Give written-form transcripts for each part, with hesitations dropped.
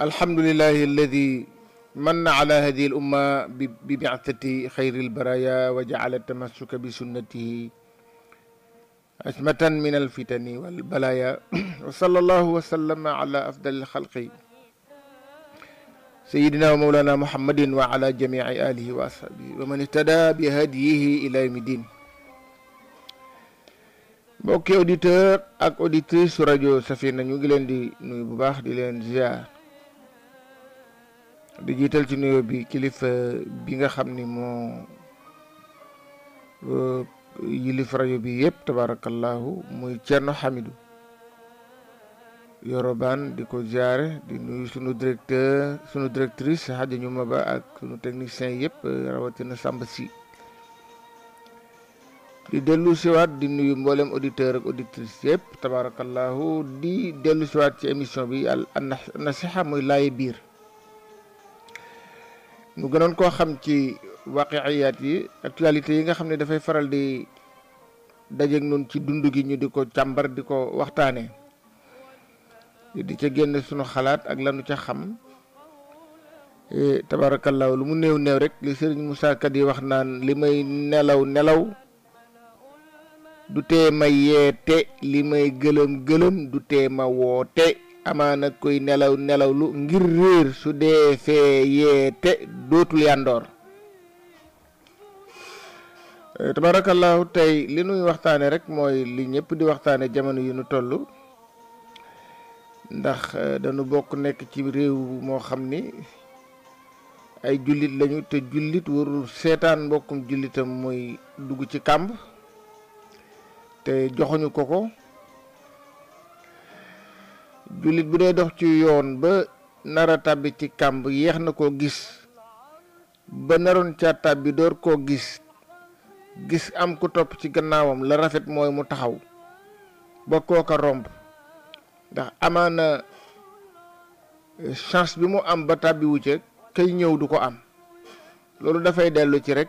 الحمد لله الذي من على هذه الأمة ببعثة خير البرايا وجعل التمسك بسنته عصمة من الفتن والبلايا وصلى الله وسلم على أفضل الخلق سيدنا ومولانا محمد وعلى جميع آله وأصحابه ومن اهتدى بهديه إلى يوم الدين. mbokki auditeur ak auditrice rajo Safina ñu ngi leen di nuyu bu baax di leen ziar di jiital ci nuyoo bi kilifa bi nga xam ni moo yilif rajo bi yëpp tabarakallahu muy Thierno Hamidou Yoroban di ko ziare di nuyu sunu directeur sunu directrice Hadja Ñuma Ba ak sunu technicien yëpp rawatina Samba Si di dellu siwaat di nuyu mboolem auditeur ak auditrice yëpp tabarakallahu di dellu siwaat ci émission bi al nasiha muy laaye biir ñu gënoon koo xam ci waqiyaat yi actualité yi nga xam ne dafay faral di dajeeg noonu ci dund gi ñu di ko càmbar di ko waxtaanee di ca génn sunu xalaat ak lanu ca xam tabarakallahu lu mu néew néew rek li Serigne Moussa Kat yi wax naan li may nelaw du tee ma yeete li may gëlëm du tee ma woote amaana koy nelaw lu ngir réer su dee fee yeete dootul yandoor tabarakallahu tey li nuy waxtaane rek mooy li ñëpp di waxtaane jamono yu nu toll ndax dañu bokk nekk ci réew moo xam ni ay jullit lañu te jullit warul seetaan mbokkum jullitam muy dugg ci kàmb te joxuñu ko jullit bu dee dox ci yoon ba nara tàbbi ci kàmb yeex na koo gis ba naroon ca tàbbi door koo gis am ku topp ci gannaawam la rafet mooy mu taxaw ba kooka romb ndax amaana chance bi mu am ba tàbbi wu ca kay ñëw du ko am loolu dafay dellu ci rek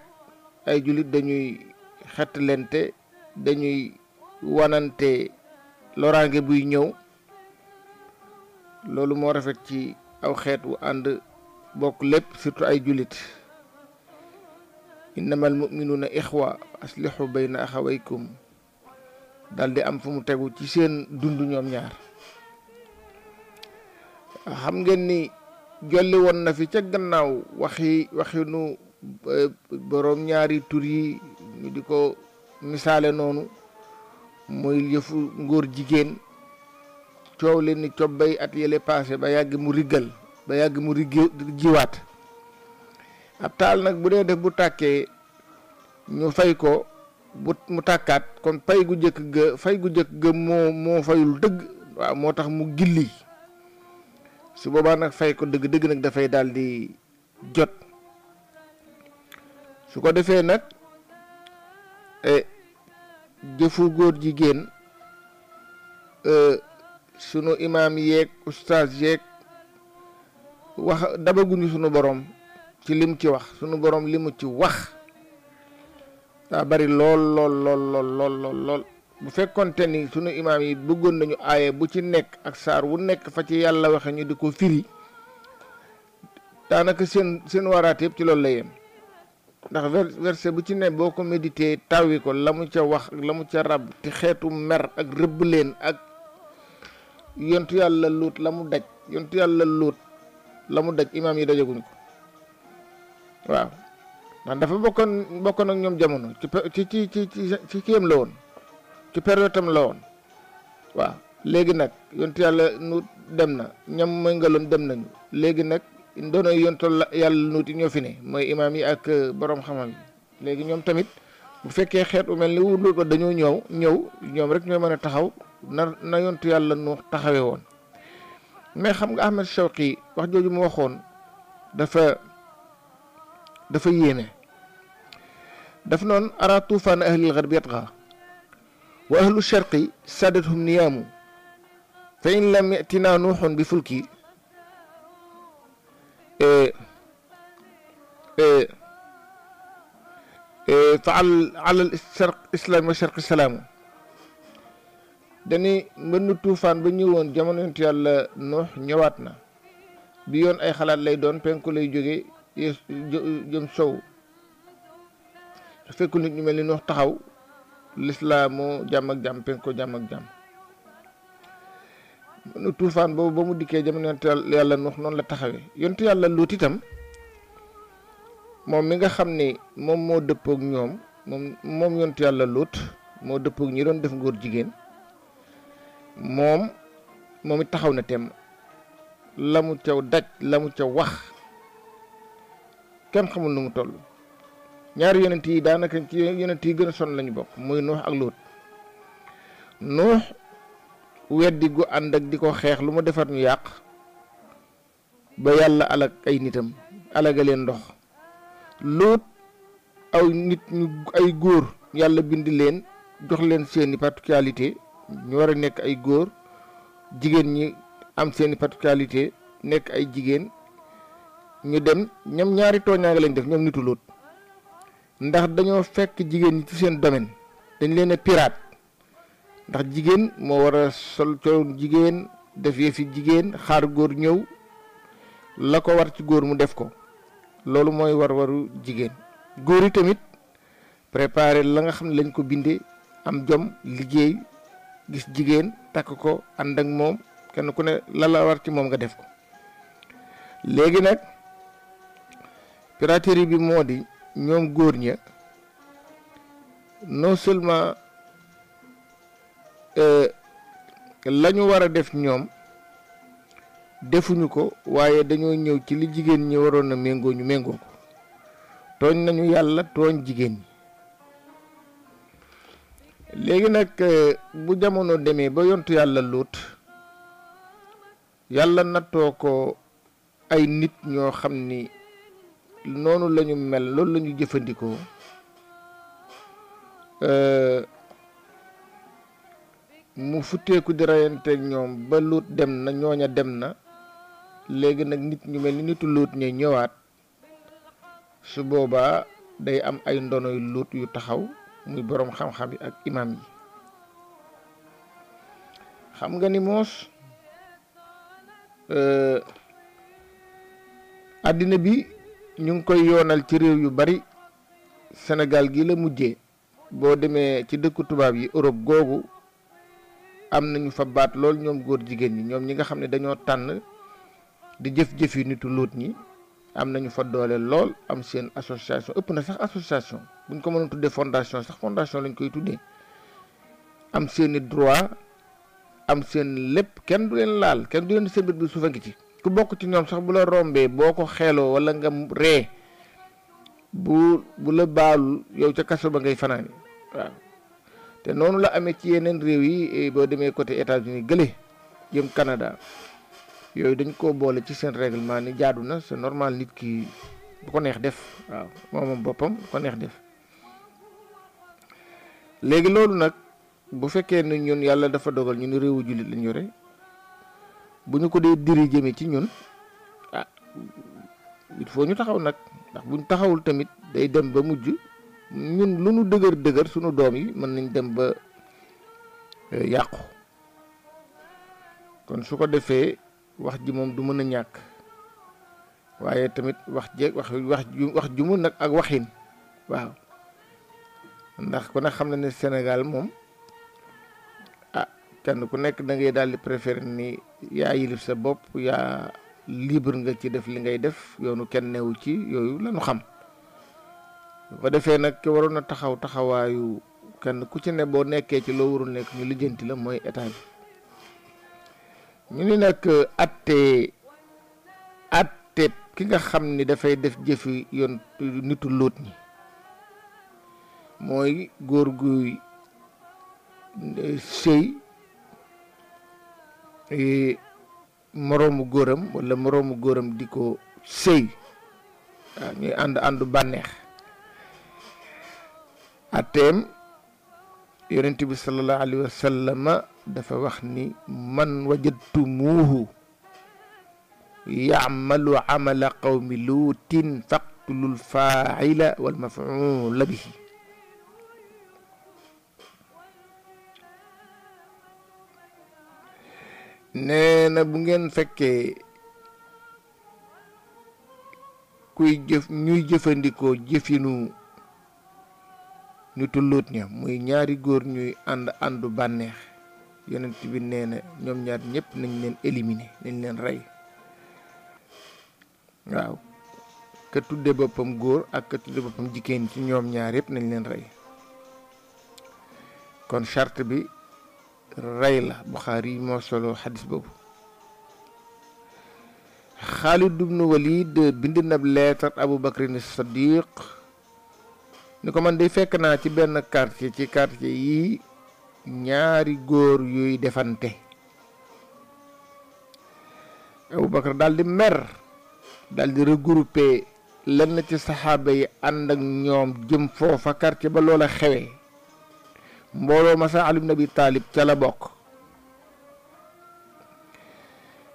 ay jullit dañuy xettalente dañuy wanante loraange buy ñëw loolu moo rafet ci aw xeet wu ànd bokk lépp surtout ay jullit innamal mu'minuuna ixwa aslihu bayna axawaykum daldi am fu mu tegu ci seen dund ñoom ñaar xam ngeen ni jolli woon na fi ca gannaaw waxinu boroom ñaari tur yi ñu di ko misaale noonu mooy yëfu ngóor jigéen coow leen ni cobbay at yële passé ba yàgg mu riggal ba yàgg mu jiwaat ab taal nag bu dee def bu tàkkee ñu fay ko bu mu tàkkaat kon fay gu jëkk ga moo fayul dëgg waaw moo tax mu gilli su boobaa nag fay ko dëgg nag dafay daal di jot su ko defee nag jëfu góor jigéen sunu imaam yeeg ustaas yeeg wax dabaguñu sunu borom ci lim ci wax sunu borom limu ci wax daa bari lool bu fekkonte ni sunu imaam yi bëggoon nañu aaye bu ci nekk ak saar wu nekk fa ci yàlla waxe ñu di ko firi daanaka seen waraat yëpp ci loolu la yem ndax verset bu ci ne boo ko médité tawi ko la mu ca wax ak la mu ca rab te xeetu mer ak rëbb leen ak yontu yàlla luut la mu daj imaam yi dajaguñu ko waaw ndax dafa bokkoon ak ñoom jamono ci kiyam la woon ci période tam la woon waaw léegi nag yontu yàlla nuut dem na ñam mooy ngaloon dem nañu léegi nag doona yontu yàlla nuuti ñoo fi ne mooy imaam yi ak borom xam-xam yi léegi ñoom tamit bu fekkee xeet u mel ni wu luut ba dañoo ñëw ñoom rek ñooy mën a taxaw na yontu yàlla nu taxawee woon mais xam nga Ahmed Shawqi wax jooju mu waxoon dafa yéeme daf noon ara tuufaan ahlil garbi yatqa wa ahlu sharqi sadathum niyaamu fa in lam yatina nuuxun bi fulki fa ala islam wa sharqi salaamu dañuy mbënn tuufaan ba ñëwoon jamono yonent yàlla Nuux ñëwaat na bi yoon ay xalaat lay doon penku lay jóge jëm sow fekku nit ñu mel ni Nuux taxaw lislaamu jàmm ak jàmm penku jàmm ak jàmm nu tuufaan boobu ba mu dikkee jamono yonent yàlla Nuux noonu la taxawee yonent yàlla Luut itam moom mi nga xam ni moom moo dëppook ñoom moom yonent yàlla Luut moo dëppook ñi doon def ngóor jigéen moom it taxaw na temm la mu ca daj la mu ca wax kenn xamul nu mu toll ñaari yonent yi daanaka ci yonent yi gën a sonn lañu bokk muy Nuux ak Luut Nuux weddi gu ànd ak di ko xeex lu mu defar ñu yàq ba yàlla alag ay nitam alagaleen ndox Luut aw nit ñu ay góor yàlla bind leen jox leen seeni particularité ñu war a nekk ay góor jigéen ñi am seeni particularité nekk ay jigéen ñu dem ñoom ñaari tooñaange lañ def ñoom nitu Luut ndax dañoo fekk jigéen ñi ci seen domaine dañ leen a pirate ndax jigéen moo war a sol coloon jigéen def yëfi jigéen xaar góor ñëw la ko war ci góor mu def ko loolu mooy war-waru jigéen góor yi tamit préparer la nga xam ne lañ ko bindee am jom liggéey gis jigéen takk ko ànd ak moom kenn ku ne la la war ci moom nga def ko léegi nag piraterie bi moo di ñoom góor ña non seulement la ñu war a def ñoom defuñu ko waaye dañoo ñëw ci li jigéen ñi waroon a méngoo ñu méngoo ko tooñ nañu yàlla tooñ jigéen ñi léegi nag bu jamono demee ba yontu yàlla Luut yàlla nattoo ko ay nit ñoo xam ni noonu lañu mel loolu lañu jëfandikoo mu futteeku di reyanteeg ñoom ba Luut dem na ñooña dem na léegi nag nit ñu mel ni nitu Luut ñe ñëwaat su boobaa day am ay ndonoy Luut yu taxaw muy boroom xam-xam yi ak imam yi xam nga ni moos àddina bi ñu ngi koy yoonal ci réew yu bari Sénégal gi la mujjee boo demee ci dëkku tubaab yi Europe googu am nañu fa baat lool ñoom góor jigéen ñi ñoom ñi nga xam ne dañoo tànn di jëf-jëf yi nitu Luut ñi am nañu fa doole lool am seen association ëpp na sax association buñ ko mënoon tuddee fondation sax fondation lañ koy tuddee am seeni droit am seen lépp kenn du leen laal kenn du leen sëbët bi suufa ngi ci ku bokk ci ñoom sax bu la rombee boo ko xeeloo wala nga ree bu la baalul yow ca kaso ba ngay fanaani waaw te noonu la amee ci yeneen réew yi boo demee côté États-Unis gële jëm Canada yooyu dañ koo boole ci seen règlement ni jaadu na c'est normal nit ki bu ko neex def waaw moom boppam bu ko neex def léegi loolu nag bu fekkee ne ñun yàlla dafa dogal ñu ni réewu jullit lañ yore bu ñu ko dee diri jëme ci ñun il faut ñu taxaw nag ndax buñ taxawul tamit day dem ba mujj ñun lu nu dëgër sunu doom yi mën nañ dem ba yàqu kon su ko defee wax ji moom du mën a ñàkk waaye tamit wax ju mu nag ak waxin waaw ndax ku ne xam na ne Sénégal moom kenn ku nekk da ngay daal di préférer ni yaa yilif sa bopp yaa libre nga ci def li ngay def yoonu kenn newu ci yooyu lañu xam bu ko defee nag ki waroon a taxawaayu kenn ku ci ne boo nekkee ci loo warul nekk ñu lijjanti la mooy état bi ñu ni nag atte ki nga xam ni dafay def jëfi yoon nitu Luut ñi mooy góor guy sëy moroomu góoram wala moroomu góoram di ko sëy waaw ñuy àndu bànneex ateem yonent bi sallallahu alayhi wa sallam dafa wax ni man wajadtumuuhu ya'malu amala qawmi luutin faqtulul faa'ila wal maf'uula bihi nee na bu ngeen fekkee ñuy jëfandikoo jëfinu nitu Luut ña muy ñaari góor ñuy àndu bànneex yonent bi nee na ñoom ñaar ñëpp nañ leen éliminer nañ leen rey waaw ka tudde boppam góor ak ka tudde boppam jigéen ci ñoom ñaar yëpp nañ leen rey kon charte bi rey la Buxaari moo solo xadis boobu Xaalid ibn Walid bind na leetar Abu Bakrin Sadiq ni ko man day fekk naa ci benn quartier ci quartier yi ñaari góor yuy defante Abu Bakar daldi mer daldi regrouper lenn ci saxaaba yi ànd ak ñoom jëm foofa quartier ba loola xewe mbooloo ma sa Ali ibn Abi Talib ca la bokk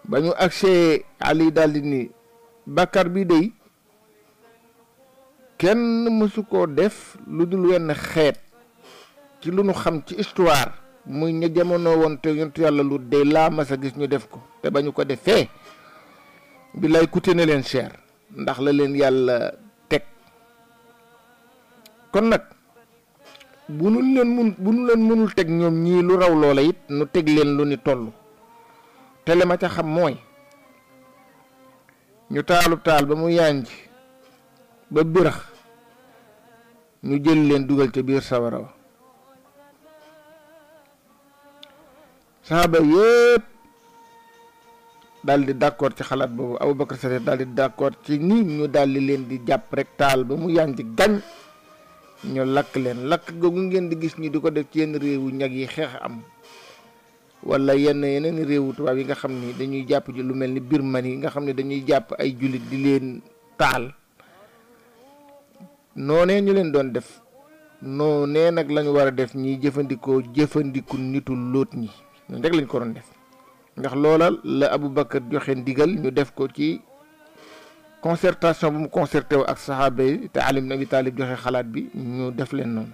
ba ñu agsee Ali daldi ni Bakar bi dey kenn mësu koo def lu dul wenn xeet ci lu nu xam ci histoire muy ña jamono woon te yontu yàlla lu dey laa masa gis ñu def ko te ba ñu ko defee bi lay coûté na leen cher ndax la leen yàlla teg kon nag bu nu leen mënul teg ñoom ñii lu raw loola it nu teg leen lu ni toll te le ma ca xam mooy ñu taalub taal ba mu yànj ba birax ñu jël leen dugal ca biir sawara wa saxaaba yépp daldi d'accord ci xalaat boobu Abu Bakar Sadiq daldi d'accord ci ni ñu daldi leen di jàpp rek taal ba mu yànj gañ ñu lakk leen lakk googu ngeen di gis ñu di ko def ci yenn réewu ñag yi xeex am wala yeneen réewu tubaab yi nga xam ni dañuy jàpp ji lu mel ni Birmanie nga xam ne dañuy jàpp ay jullit di leen taal noonee ñu leen doon def noonee nag lañu war a def ñiy jëfandiku nitu Luut ñi ñun rek lañ ko doon def ndax loola la Abu Bakar joxe ndigal ñu def ko ci concertation bu mu concerté wu ak saxaaba yi te Ali ibn Abi Talib joxe xalaat bi ñu def leen noonu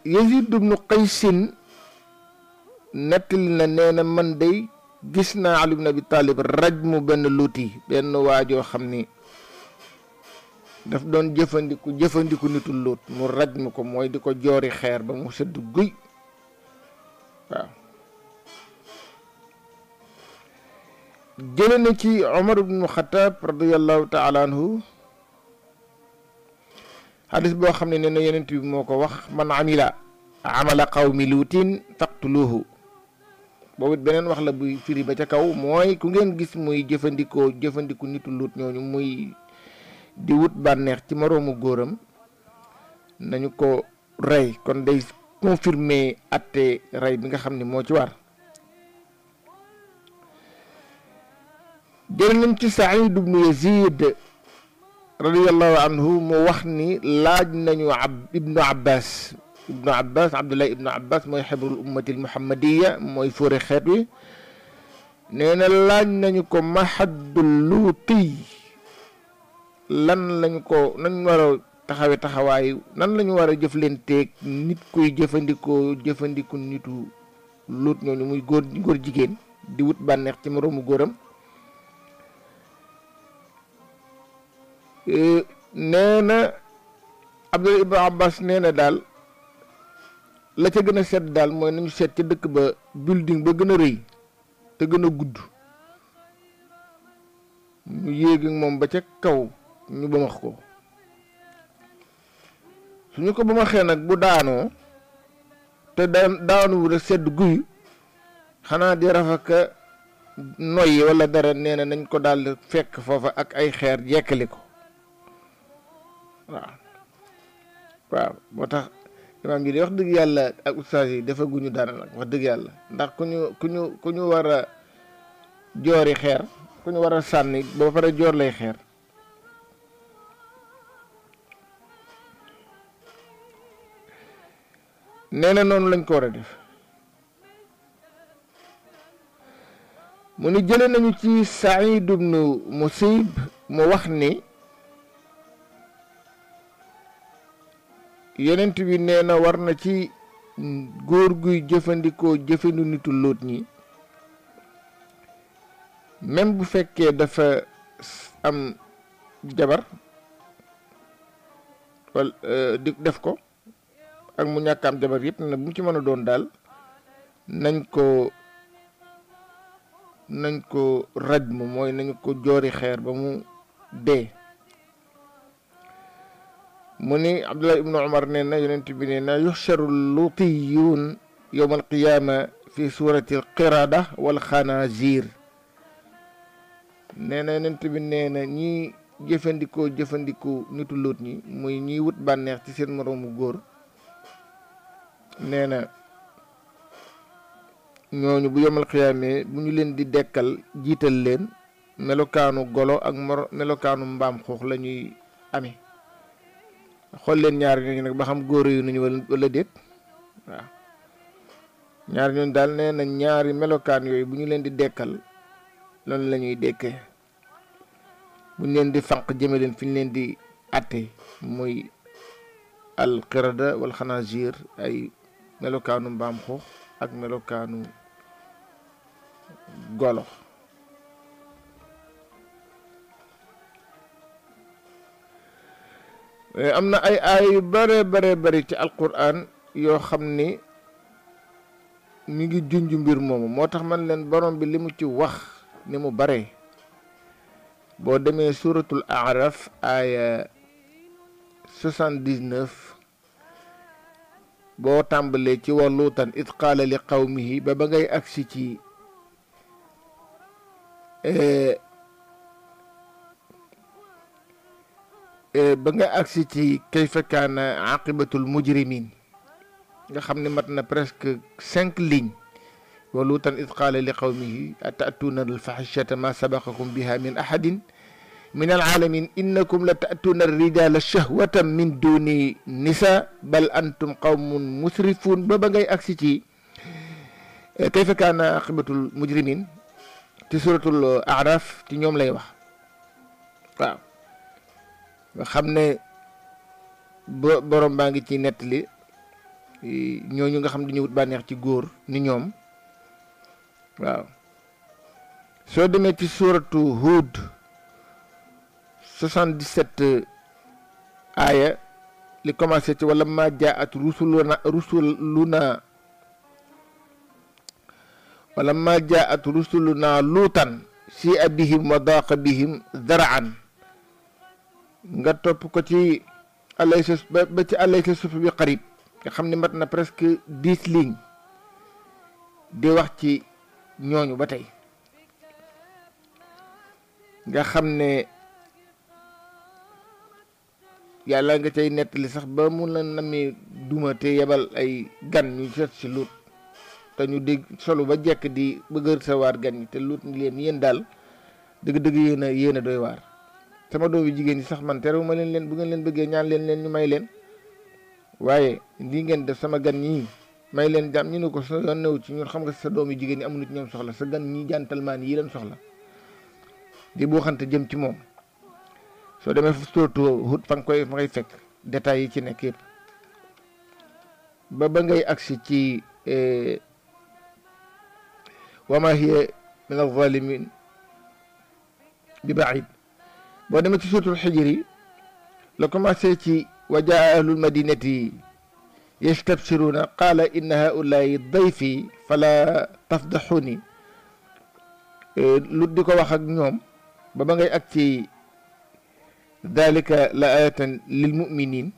Yazid ibn Qaysin nettali na nee na man day gis naa Ali ibn Abi Talib raj mu benn luuti benn waajoo xam ni daf doon jëfandiku nitu Luut mu raj mu ko mooy di ko joori xeer ba mu sëdd guy waaw jële na ci Umar ibn Xattaab radiyallahu taala anhu xadis boo xam ne nee na yonent bi moo ko wax man amila amala qawmi luutin faqtuluhu boobu it beneen wax la buy firi ba ca kaw mooy ku ngeen gis muy jëfandiku nitu Luut ñooñu muy di wut bànneex ci moroomu góoram nañu ko rey kon day confirmer atte rey bi nga xam ne moo ci war jël nañ ci Saïd ibnu Yazid radiyallahu anhu mu wax ni laaj nañu Abdullah ibnu Abbas mooy xibrul ummati almuhammadiya mooy fóore xeet wi nee na laaj nañu ko ma haddul luuti lan lañu ko nañ war a taxawe taxawaay nan lañu war a jëflanteeg nit kuy jëfandiku nitu Luut ñooñu muy góor jigéen di wut bànneex ci moroomu góoram nee na Abdullah ibn Abbas nee na daal la ca gën a sedd daal mooy nañu seet ca dëkk ba building ba gën a rëy te gën a gudd ñu yéeg ak moom ba ca kaw ñu bamax ko suñu ko bamaxee nag bu daanoo te daanu rek sedd guy xanaa di rafaka noyyi wala dara nee na nañ ko daal fekk foofa ak ay xeer jekkali ko waaw moo tax imaam ji di wax dëgg yàlla ak ustaas yi dafa guñu dara nag wax dëgg yàlla ndax ku ñu war a joori xeer ku ñu war a sànni ba pare joor lay xeer nee na noonu lañ ko war a def mu ni jële nañu ci Saïd ibnu Musayyib mu wax ni yonent bi nee na war na ci góor guy jëfandu nitu Luut ñi même bu fekkee dafa am jabar wala di def ko ak mu ñàkk am jabar yëpp na bu mu ci mën a doon daal nañ ko rajmu mooy nañu ko joori xeer ba mu dee. mu ni Abdullah ibnu Umar nee na yonent bi nee na yuxsharu lutiyuun yowma alqiyaama fi surati alqirada wal xanaazir. nee na yonent bi nee na ñi jëfandikoo nitu Luut ñi muy ñiy wut bànneex ci seen moroomu góor nee na ñooñu bu yomal xiyaamee bu ñu leen di dekkal jiital leen melokaanu golo ak melokaanu mbaam xuux la ñuy amee. xool leen ñaari ñooñu nag ba xam góor yu nañu wala déet waaw ñaari ñooñu daal nee na ñaari melokaan yooyu bu ñu leen di dekkal loolu la ñuy dekkee bu ñu leen di fànq jëme leen fi ñu leen di atte muy al qirada wal xanaazir ay melokaanu mbaam xuux ak melokaanu golo. am na ay aay yu bare ci alquran yoo xam ni mi ngi junj mbir moomu moo tax man leen borom bi li mu ci wax ni mu bare. boo demee suratul araf aaya 79 boo tàmbalee ci wa luutan id qaala li qawmihi ba ngay agsi ci kayfa kaana aqibatul mujrimin nga xam ne mat na presque 5 lignes. wa luutan id qaala li qawmihi ata'tuuna alfahishata ma sabaqakum biha min ahadin min alalamin innakum la ta'tuuna arrijala shahwatan min duni nisa bal antum qawmun musrifun ba ngay agsi ci kayfa kaana aqibatul mujrimin ci suratul araf ci ñoom lay wax waaw nga xam ne borom baa ngi ci nettali ñooñu nga xam dañu wut bànneex ci góor ni ñoom waaw. soo demee ci suratu Hud 77 aaya li commencé ci wala ma jaat rusuluna luutan si abihim wa daqa bihim zaraan nga topp ko ci alaysa ba ci alaysa suuf bi qarib nga xam ne mat na presque 10 lignes di wax ci ñooñu ba tey nga xam ne yàlla nga cay nettali sax ba mu la namee duma te yebal ay gan ñu seet si Luut te ñu dégg solu ba jekk di bëgg sa waar gan ñi te Luut ni leen yéen daal dëgg-dëgg yéen a doy waar sama doom yi jigéen ñi sax man terewu ma leen bu ngeen leen bëggee ñaan leen ñu may leen waaye lii ngeen def sama gan ñii may leen jàmm ñu ne ko sa yoon newu ci ñun xam nga sa doom yi jigéen ñi amuñu ci ñoom soxla sa gan ñi jantalmaan yi leen soxla di boo xante jëm ci moom. soo demee fu suratu Hud fa ngay fekk détails yi ci nekk yëpp ba ngay agsi ci wa ma hiya min az-zalimin bi ba'id. boo demee ci suratul Hijr yi la commencé ci wa jaa ahlul madinati yastabshiruna qaala inna haulaai dayfi fala tafdaxuni lu di ko wax ak ñoom ba ngay ak ci dalika la ayatan lil muminin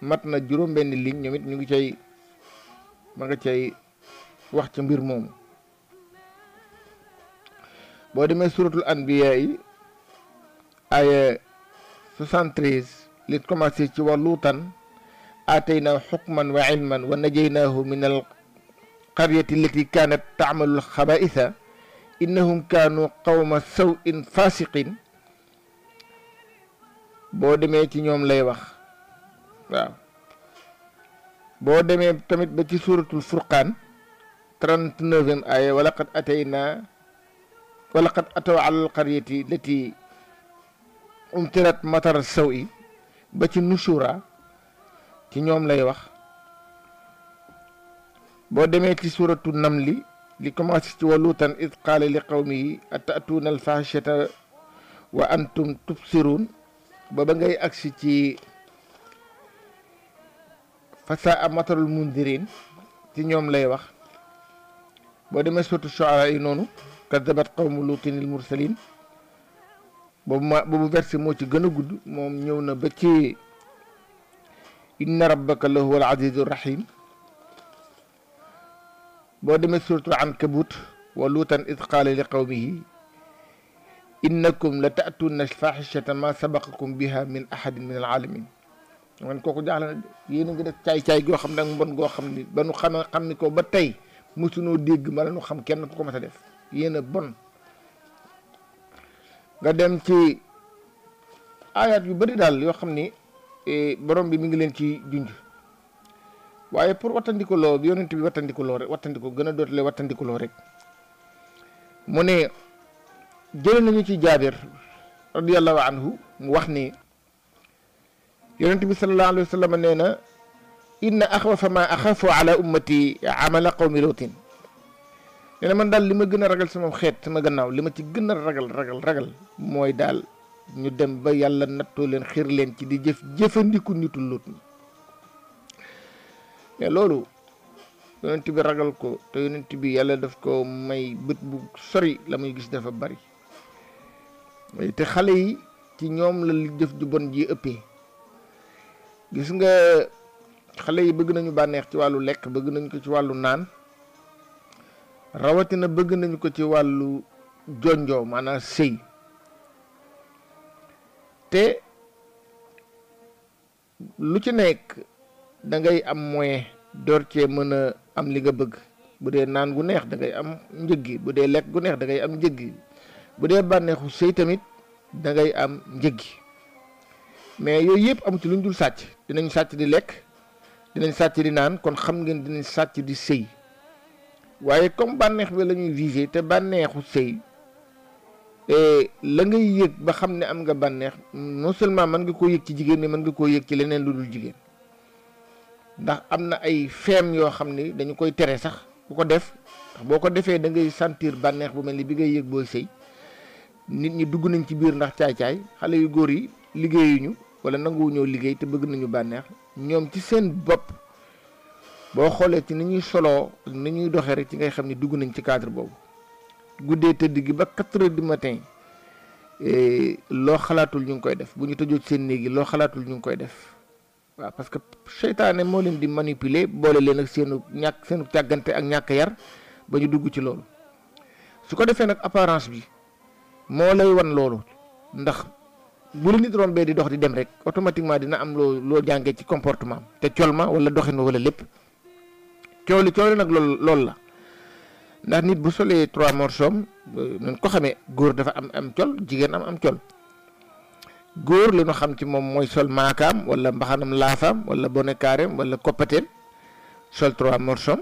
mat na juróom benn ligne ñoom it ñu ngi cay ma nga cay wax ca mbir moomu. boo demee suratul anbiya yi aya 73 li commencé ci wa luutan aataynaa xukman wa ilman wa najaynaahu min al qaryati allati kaanat taamalu alxabaitha innahum kaanu qawma sawin fasiqin. boo demee ci ñoom lay wax waaw. boo demee tamit ba ci suratul furqaan 39e aaya wa laqad ataw ala alqaryati allati umtirat matar sawi ba ci nushura ci ñoom lay wax. boo demee ci suratu namli li commencé ci wa luutan id qaala li qawmihi atatuuna alfahishata wa antum tubsiruun ba ba ngay agsi ci fa saa matalul mundirin ci ñoom lay wax boo demee surtout Shu'ara yi noonu kadabat qawmu luutin il mursalin boobu verset moo ci gën a gudd moom ñëw na ba ci inna rabbaka la huwa al azizu rahim boo demee suratul ankabut wa luutan id qaala li qawmihi innakum la ta'tuuna alfahishata ma sabaqakum biha min ahadin min alalamin man kooku jaaxle na yéen a ngi def caay-caay goo xam ne ak mbon goo xam ni ba nu xam ni ko ba tey mosunoo dégg ma la nu xam kenn ku ko mas a def yéen a bon nga dem ci ayat yu bëri daal yoo xam ni borom bi mi ngi leen ci junj waaye pour wattandikuloo bi yonent bi wattandikuloo rek wattandiko gën a dootale wattandikuloo rek mu ne jële nañu ci jaabir radiyallahu anhu mu wax ni yonent bi sallallahu alayhi wa sallam nee na inna axwafa ma axafu ala ummati amala qawmi luutin nee na man daal li ma gën a ragal sama xeet sama gannaaw li ma ci gën a ragal mooy daal ñu dem ba yàlla nattoo leen xiir leen ci di jëfandiku nitu Luut mais loolu yonent bi ragal ko te yonent bi yàlla daf ko may bët bu sori la muy gis dafa bari te xale yi ci ñoom la li jëf ju bon ji ëppee gis nga xale yi bëgg nañu bànneex ci wàllu lekk bëgg nañu ko ci wàllu naan rawatina bëgg nañu ko ci wàllu jonjoo maanaam sëy te lu ci nekk da ngay am moyen door cee mën a am li nga bëgg bu dee naan gu neex da ngay am njëg gi bu dee lekk gu neex da ngay am njëg gi bu dee bànneexu sëy tamit da ngay am njëg gi mais yooyu yëpp amu ci lu ñu dul sàcc dinañ sàcc di lekk dinañ sàcc di naan kon xam ngeen dinañ sàcc di sëy waaye comme bànneex bi la ñuy viser te bànneexu sëy la ngay yëg ba xam ne am nga bànneex non seulement mën nga koo yëg ci jigéen mais mën nga koo yëg ci leneen lu dul jigéen ndax am na ay feem yoo xam ni dañu koy tere sax bu ko def ndax boo ko defee da ngay sentir bànneex bu mel ni bi ngay yëg booy sëy nit ñi dugg nañ ci biir ndax caay-caay xale yu góor yi liggéeyuñu wala nanguwuñoo liggéey te bëgg nañu bànneex ñoom ci seen bopp boo xoolee ci ni ñuy soloo ni ñuy doxee rek ci ngay xam ni dugg nañ ci cadre boobu guddee tëdd gi ba 4 heures du matin loo xalaatul ñu ngi koy def bu ñu tëjoo ci seen néeg yi loo xalaatul ñu ngi koy def waaw parce que seytaane moo leen di manipuler boole leen ak seenu càggante ak ñàkk yar ba ñu dugg ci loolu su ko defee nag apparence bi moo lay wan loolu ndax bu la nit rombee di dox di dem rek automatiquement dina am loo jàngee ci comportement te col ma wala doxin wala lépp coow li nag loolu la ndax nit bu solee 3 morceaux nañ ko xamee góor dafa am col jigéen am col góor li ñu xam ci moom mooy sol maakaam wala mbaxanam laafaam wala bonekaareem wala koppateem sol 3 morceaux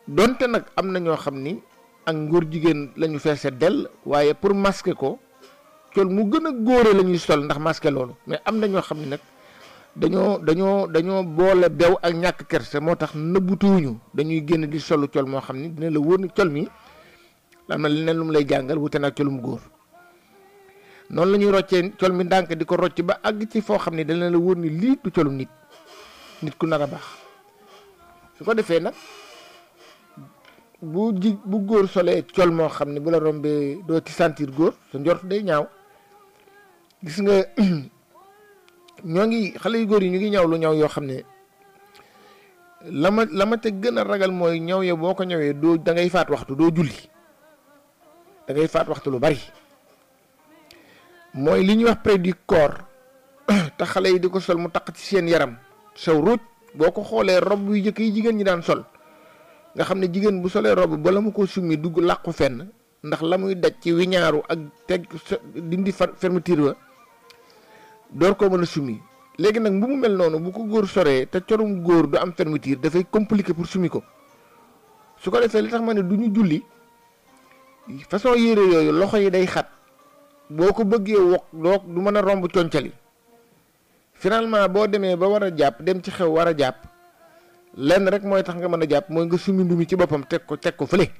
donte nag am na ñoo xam ni ak ngóor jigéen la ñu feese dell waaye pour masquer ko col mu gën a góore la ñuy sol ndax masquer loolu mais am na ñoo xam ni nag dañoo boole bew ak ñàkk kerse moo tax nëbbutuwuñu dañuy génn di solu col moo xam ni dina la wóor ni col mi am na leneen lu mu lay jàngal wute nag colum góor noonu la ñuy roccee col mi ndànk di ko rocc ba àgg ci foo xam ni dina la wóor ni lii du colum nit ku nar a baax su ko defee nag bu góor solee col moo xam ne bu la rombee doo ci sentir góor sa njort day ñaaw gis nga xale yu góor yi ñu ngi ñaw lu ñaw yoo xam ne la ma te gën a ragal mooy ñaw ya boo ko ñawee da ngay faat waxtu doo julli da ngay faat waxtu lu bari mooy li ñuy wax près du corps te xale yi di ko sol mu taq ci seen yaram saw ruuj boo ko xoolee rob yu jëkk yi jigéen ñi daan sol nga xam ne jigéen bu solee robe bala mu ko summi dugg làqu fenn ndax la muy daj ci wiñaaru ak teg dindi fermeture ba door koo mën a summi léegi nag bu mu mel noonu bu ko góor soree te corum góor du am fermeture dafay compliqué pour summi ko su ko defee li tax ma ne du ñu julli façon yére yooyu loxo yi day xat boo ko bëggee wokk du mën a romb concali finalement boo demee ba war a jàpp dem ci xew war a jàpp lenn rek mooy tax nga mën a jàpp mooy nga sumi mbumi ci boppam teg ko fële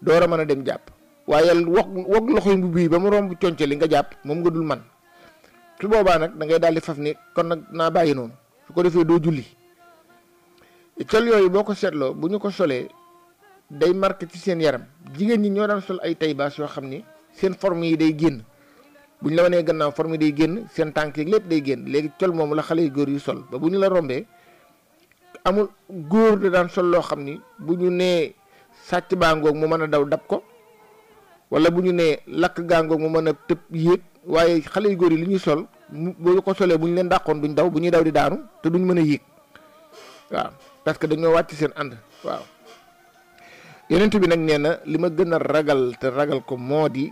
door a mën a dem jàpp waaye wog loxoy mbubb yi ba mu romb conce li nga jàpp moom nga dul man su boobaa nag da ngay daal di faf ni kon nag naa bàyyi noonu su ko defee doo julli col yooyu boo ko seetloo bu ñu ko solee day marqué ci seen yaram jigéen ñi ñoo daan sol ay tay baas yoo xam ni seen forme yi day génn bu ñu la wanee gannaaw forme yi day génn seen tànk yi lépp day génn léegi col moomu la xale yu góor yu sol ba bu ñu la rombee amul góor da daan sol loo xam ni bu ñu nee sàcc baangoog mu mën a daw dab ko wala bu ñu nee lakk gaangoog mu mën a tëb yéeg waaye xale yu góor yi li ñuy sol bu ñu ko solee bu ñu leen dàqoon duñ daw bu ñuy daw di daanu te duñ mën a yéeg waaw parce que dañoo wàcc seen ànd waaw yonent bi nag nee na li ma gën a ragal te ragal ko moo di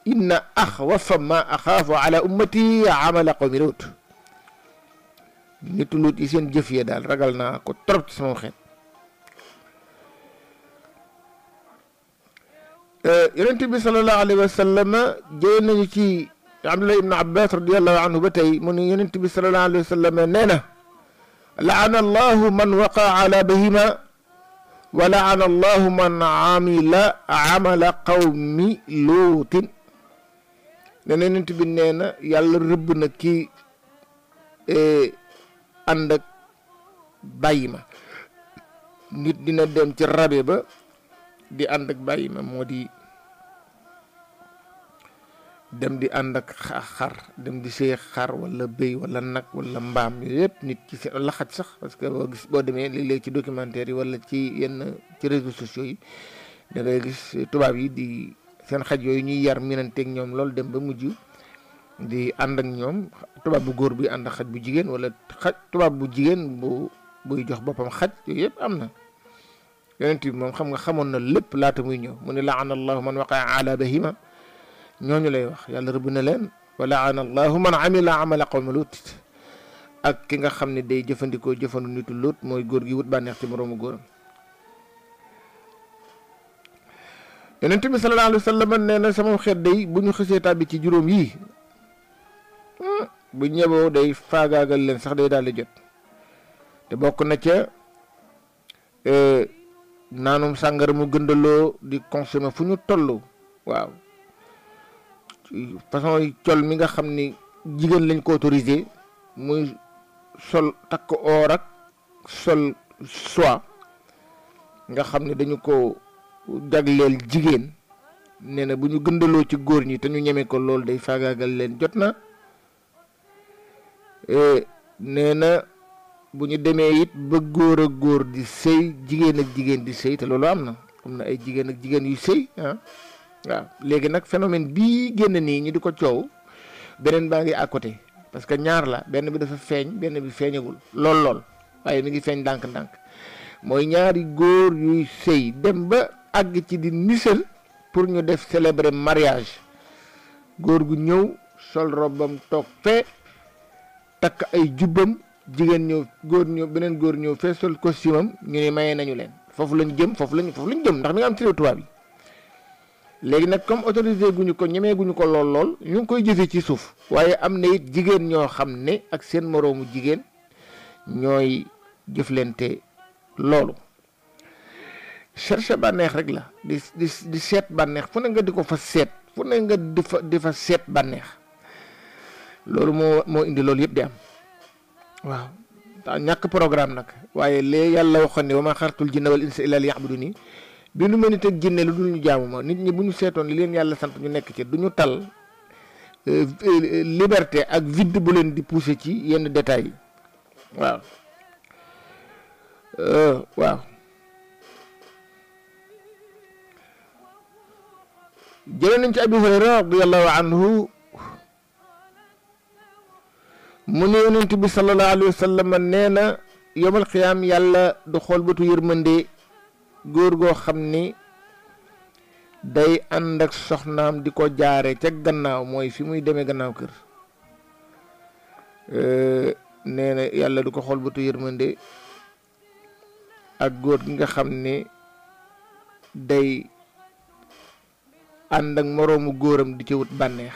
inna axwafa ma axaafu ala ummati amala qawmi Luut nitu Luut yi seen jëf yee daal ragal naa ko trop ci sama xeet yonent bi sallallahu alayhi wa sallam jëlee nañu ci Abdullah ibn Abbas radiyallahu anhu ba tey mu ne yonent bi sallallahu alayhi wa sallam nee na laana allahu man waqa ala bahima wa laana allahu man amila amala qawmi luutin ne yonent bi nee na yàlla rëbb na kii ànd ak bàyyi ma nit dina dem ci rabe ba di ànd ak bàyyi ma moo di dem di ànd ak xar dem di see xar wala bëy wala nag wala mbaam yooyu yëpp nit ci seen wala xaj sax parce que boo demee léeg-léeg ci documentaire yi wala ci yenn ci réseaux sociaux yi da ngay gis tubaab yi di seen xaj yooyu ñuy yar miinanteeg ñoom loolu dem ba mujj di ànd ak ñoom tubaab bu góor bi ànd ak xaj bu jigéen wala tubaab bu jigéen buy jox boppam xaj yooyu yëpp am na yonent bi moom xam nga xamoon na lépp laata muy ñëw mu ne laana allahu man waqaa ala bahima ñooñu lay wax yàlla rëbb na leen wa laana allahu man amila amala qawmi Luut ak ki nga xam ne day jëfandikoo jëfandu nitu Luut mooy góor gi wut bànneex ci moroomu góoram yonent bi sallallahu alayhi wa sallam nee na sama xeet day bu ñu xësee tàbbi ci juróom yii bu ñëboo day faagaagal leen sax day daal di jot te bokk na ca naanum sàngara mu gëndaloo di consommer fu ñu toll waaw façon yi col mi nga xam ni jigéen lañ ko autorisé muy sol takk or ak sol soie nga xam ne dañu ko jagleel jigéen nee na bu ñu gëndaloo ci góor ñi te ñu ñeme ko loolu day faagaagal leen jot na nee na bu ñu demee it ba góor ak góor di sëy jigéen ak jigéen di sëy te loolu am na ay jigéen ak jigéen yu sëy waaw léegi nag phénomène bii génn nii ñu di ko coow beneen baa ngi à côté parce que ñaar la benn bi dafa feeñ benn bi feeñagul lool waaye mi ngi feeñ ndànk-ndànk mooy ñaari góor yuy sëy dem ba àgg ci di nisal pour ñu def célébrer mariage góor gu ñëw sol robam toog fee takk ay jubbam jigéen ñëw góor ñëw beneen góor ñëw fee sol costume am ñu ne mayee nañu leen foofu lañ jëm foofu lañ jëm ndax mi nga am ci réew tubaab yi léegi nag comme autorisé guñu ko ñemee guñu ko lool ñu ngi koy jëfee ci suuf waaye am na it jigéen ñoo xam ne ak seen moroomu jigéen ñooy jëflante loolu chercher bànneex rek la di seet bànneex fu ne nga di ko fa seet fu ne nga di fa seet bànneex loolu moo indi loolu yëpp di am waaw daa ñàkk programme nag waaye lee yàlla waxoon ne wa ma xalaqtul jinna wal insa illa liya'buduni bi nu mën a jinne lu dul ñu jaamu ma nit ñi bu ñu seetoon li leen yàlla sant ñu nekk ci du ñu tal liberté ak vide bu leen di pousser ci yenn détails yi waaw waaw jëlee nañ ci Abu Hurayra radiyallahu anhu mu ne yonent bi sallallahu alayhi wa sallam nee na yawmal qiyaam yàlla du xool bëtu yërmande góor goo xam ni day ànd ak soxnaam di ko jaare ca gannaaw mooy fi muy demee gannaaw kër nee na yàlla du ko xool bëtu yërmande ak góor gi nga xam ne day ànd ak moroomu góoram di ci wut bànneex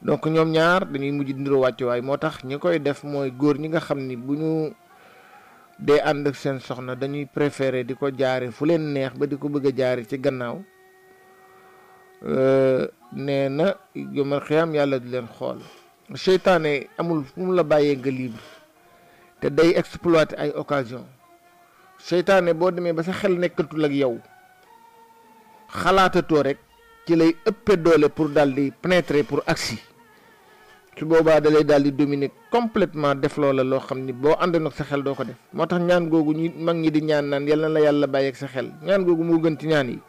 donc ñoom ñaar dañuy mujj ndiroo wàccuwaay moo tax ñi koy def mooy góor ñi nga xam ni bu ñu dee ànd ak seen soxna dañuy préféré di ko jaare fu leen neex ba di ko bëgg a jaare ci gannaaw nee na yomal xiyaam yàlla di leen xool. seytaane amul fu mu la bàyyee nga libre te day exploiter ay occasion. seytaane boo demee ba sa xel nekkatul ak yow xalaatatoo rek ci lay ëppe doole pour daal di pénétrer pour agsi su boobaa da lay daal di dominer complètement def loola loo xam ni boo àndoon ak sa xel doo ko def. moo tax ñaan googu ñu mag ñi di ñaan naan yal na la yàlla bàyyi ak sa xel ñaan googu moo gën ci ñaan yi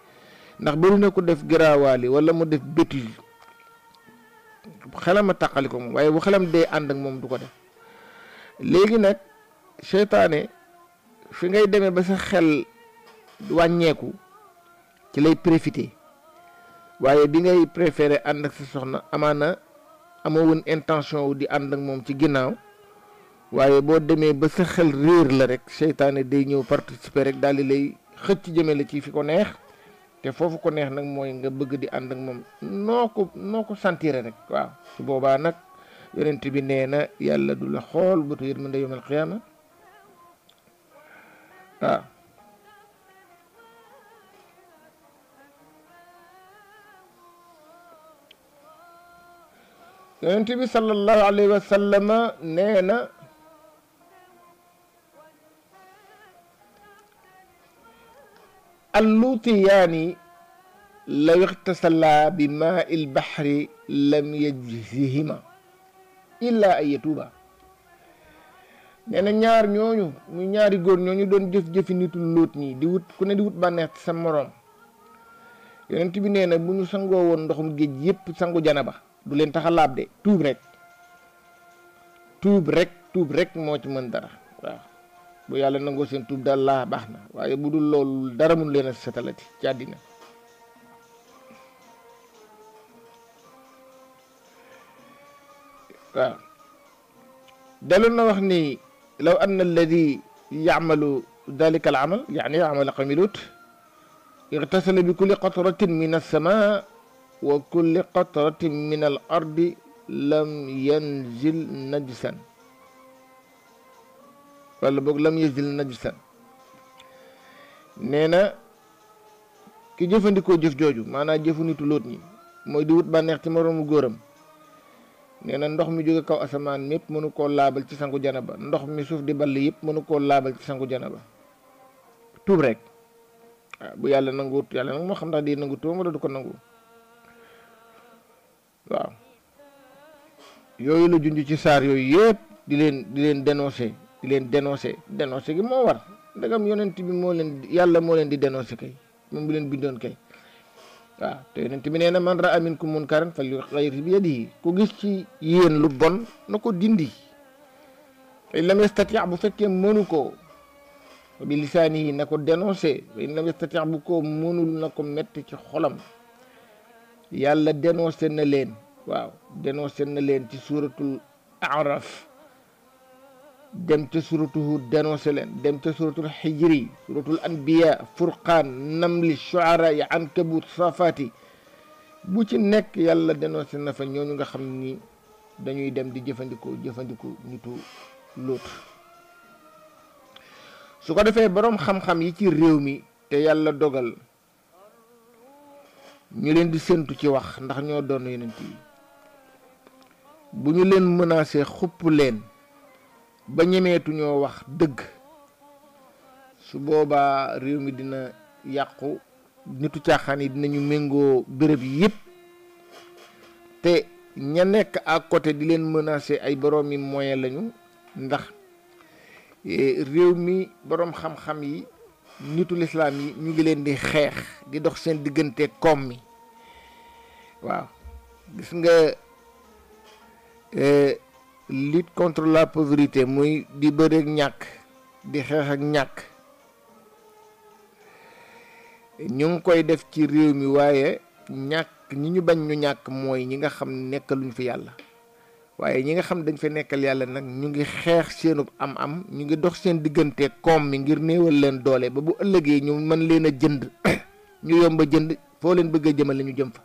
ndax bari na ko def giraawaali wala mu def bêtise xelam a tàqali ko moom waaye bu xelam dee ànd ak moom du ko def. léegi nag seytaane fi ngay demee ba sa xel wàññeeku ci lay profité waaye bi ngay préféré ànd ak sa soxna amaana amoo woon intention wu di ànd ak moom ci ginnaaw waaye boo demee ba sa xel réer la rek seytaane day ñëw participer rek daal di lay xëcc jëmale ci fi ko neex te foofu ko neex nag mooy nga bëgg di ànd ak moom noo ko sentir rek. waaw su boobaa nag yonent bi nee na yàlla du la xool bëtu yërmande yawmal qiyaama. waaw yonent bi sallallahu alayhi wa sallam nee na alluutiyaani law ixtasalaa bi maa il baxri lam yajzihima illa ay yatuuba. nee na ñaar ñooñu muy ñaari góor ñooñu doon jëf-jëfi nitu lóot ñi di wut ku ne di wut bànneex ci sa moroom yonent bi nee na bu ñu sangoo woon ndoxum géej yépp sangu janaba du leen tax a laab de tuub rek moo ci mën dara. waaw bu yàlla nangoo seen tuub daal laa baax na waaye bu dul loolu dara mun leen a setalati ci àddina. waaw daloon na wax ni law anna alladi yacmalu dalika al amal yani amala qawmi Lut igtasala bi kulli qatratin min alsama wa kulli qatratin min al ardi lam yanzil najsan wala boog lam yanzil najsan. nee na ki jëfandikoo jëf jooju maanaam jëfu nitu Lóot ñi mooy di wut bànneex ci moroomu góoram nee na ndox mi jóge kaw asamaan mépp mënu koo laabal ci sangu janaba ndox mi suuf di ball yëpp mënu koo laabal ci sangu janaba. tuub rek waaw bu yàlla nanguwut yàlla nag moo xam ndax di nangu tuub wala du ko nangu. waaw yooyu la junj ci saar yooyu yëpp di leen dénoncer gi moo war ndegam yonent bi moo leen yàlla moo leen di dénoncer kay moom bu leen bindoon kay. waaw te yonent bi nee na man ra'a minkum munkaran falyughayyirhu bi yadihi ku gis ci yéen lu bon na ko dindi fa in lam yastati' bu fekkee mënu ko bi lisaanihi na ko dénoncé fa in lam yastati' bu ko mënul na ko metti ci xolam. yàlla dénoncé na leen ci suuratul A'raf dem ca suuratu Hud dénoncé leen dem ca suuratul Hijri suuratul Anbiya Furqaan Namli Shu'ara ya Ankabut Safaati bu ci nekk yàlla dénoncé na fa ñooñu nga xam ni dañuy dem di jëfandikoo nitu Lóot. su ko defee boroom xam-xam yi ci réew mi te yàlla dogal ñu leen di séntu ci wax ndax ñoo doon yonent yi bu ñu leen menacé xupp leen ba ñemeetu ñoo wax dëgg su boobaa réew mi dina yàqu nitu caaxaan yi dinañu méngoo béréb yépp te ña nekk à côté di leen menacé ay boroom yi moyen lañu ndax réew mi boroom xam-xam yi nitu lislaam yi ñu ngi leen di xeex di dox seen diggante koom mi. waaw gis nga lutte contre la pauvreté muy di bëre ak ñàkk di xeex ak ñàkk ñu ngi koy def ci réew mi waaye ñàkk ñi ñu bañ ñu ñàkk mooy ñi nga xam nekkaluñ fi yàlla waaye ñi nga xam dañ fa nekkal yàlla nag ñu ngi xeex seenub am-am ñu ngi dox seen diggante koom mi ngir néewal leen doole ba bu ëllëgee ñu mën leen a jënd ñu yomba jënd foo leen bëgg a jëmale ñu jëm fa.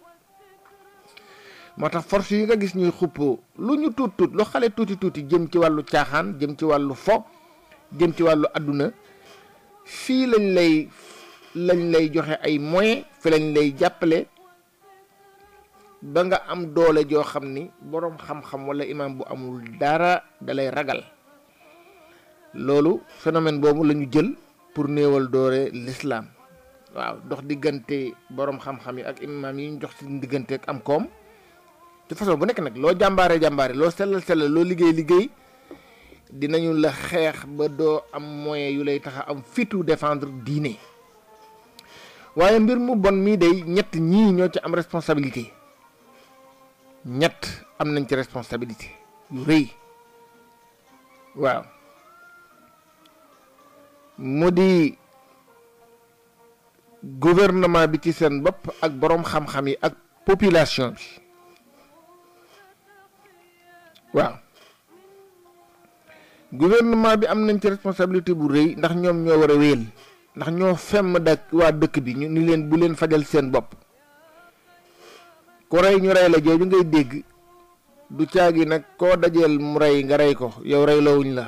moo tax force yi nga gis ñuy xuppoo lu ñu tuut lu xale tuuti jëm ci wàllu caaxaan jëm ci wàllu fo jëm ci wàllu àdduna fii lañ lay joxe ay moyens fi lañ lay jàppale ba nga am doole joo xam ni boroom xam-xam wala imam bu amul dara dalay ragal loolu phénomène boobu la ñu jël pour néewal doole l'islam waaw dox diggante boroom xam-xam yi ak imam yi ñu jox ci diggante ak am koom de façon bu nekk nag loo jàmbaare loo sellal loo liggéey dinañu la xeex ba doo am moyen yu lay tax a am fitu défendre diine waaye mbir mu bon mii day ñett ñii ñoo ci am responsabilité ñett am nañ ci responsabilité yu rëy waaw mu di gouvernement bi ci seen bopp ak boroom xam-xam yi ak population bi waaw gouvernement bi am nañ ci responsabilité bu rëy ndax ñoom ñoo war a wéyal ndax ñoo femm dak waa dëkk bi ñu ni leen bu leen fajal seen bopp ku rey ñu rey la jooju ngay dégg du caagi nag koo dajeel mu rey nga rey ko yow rey loowuñ la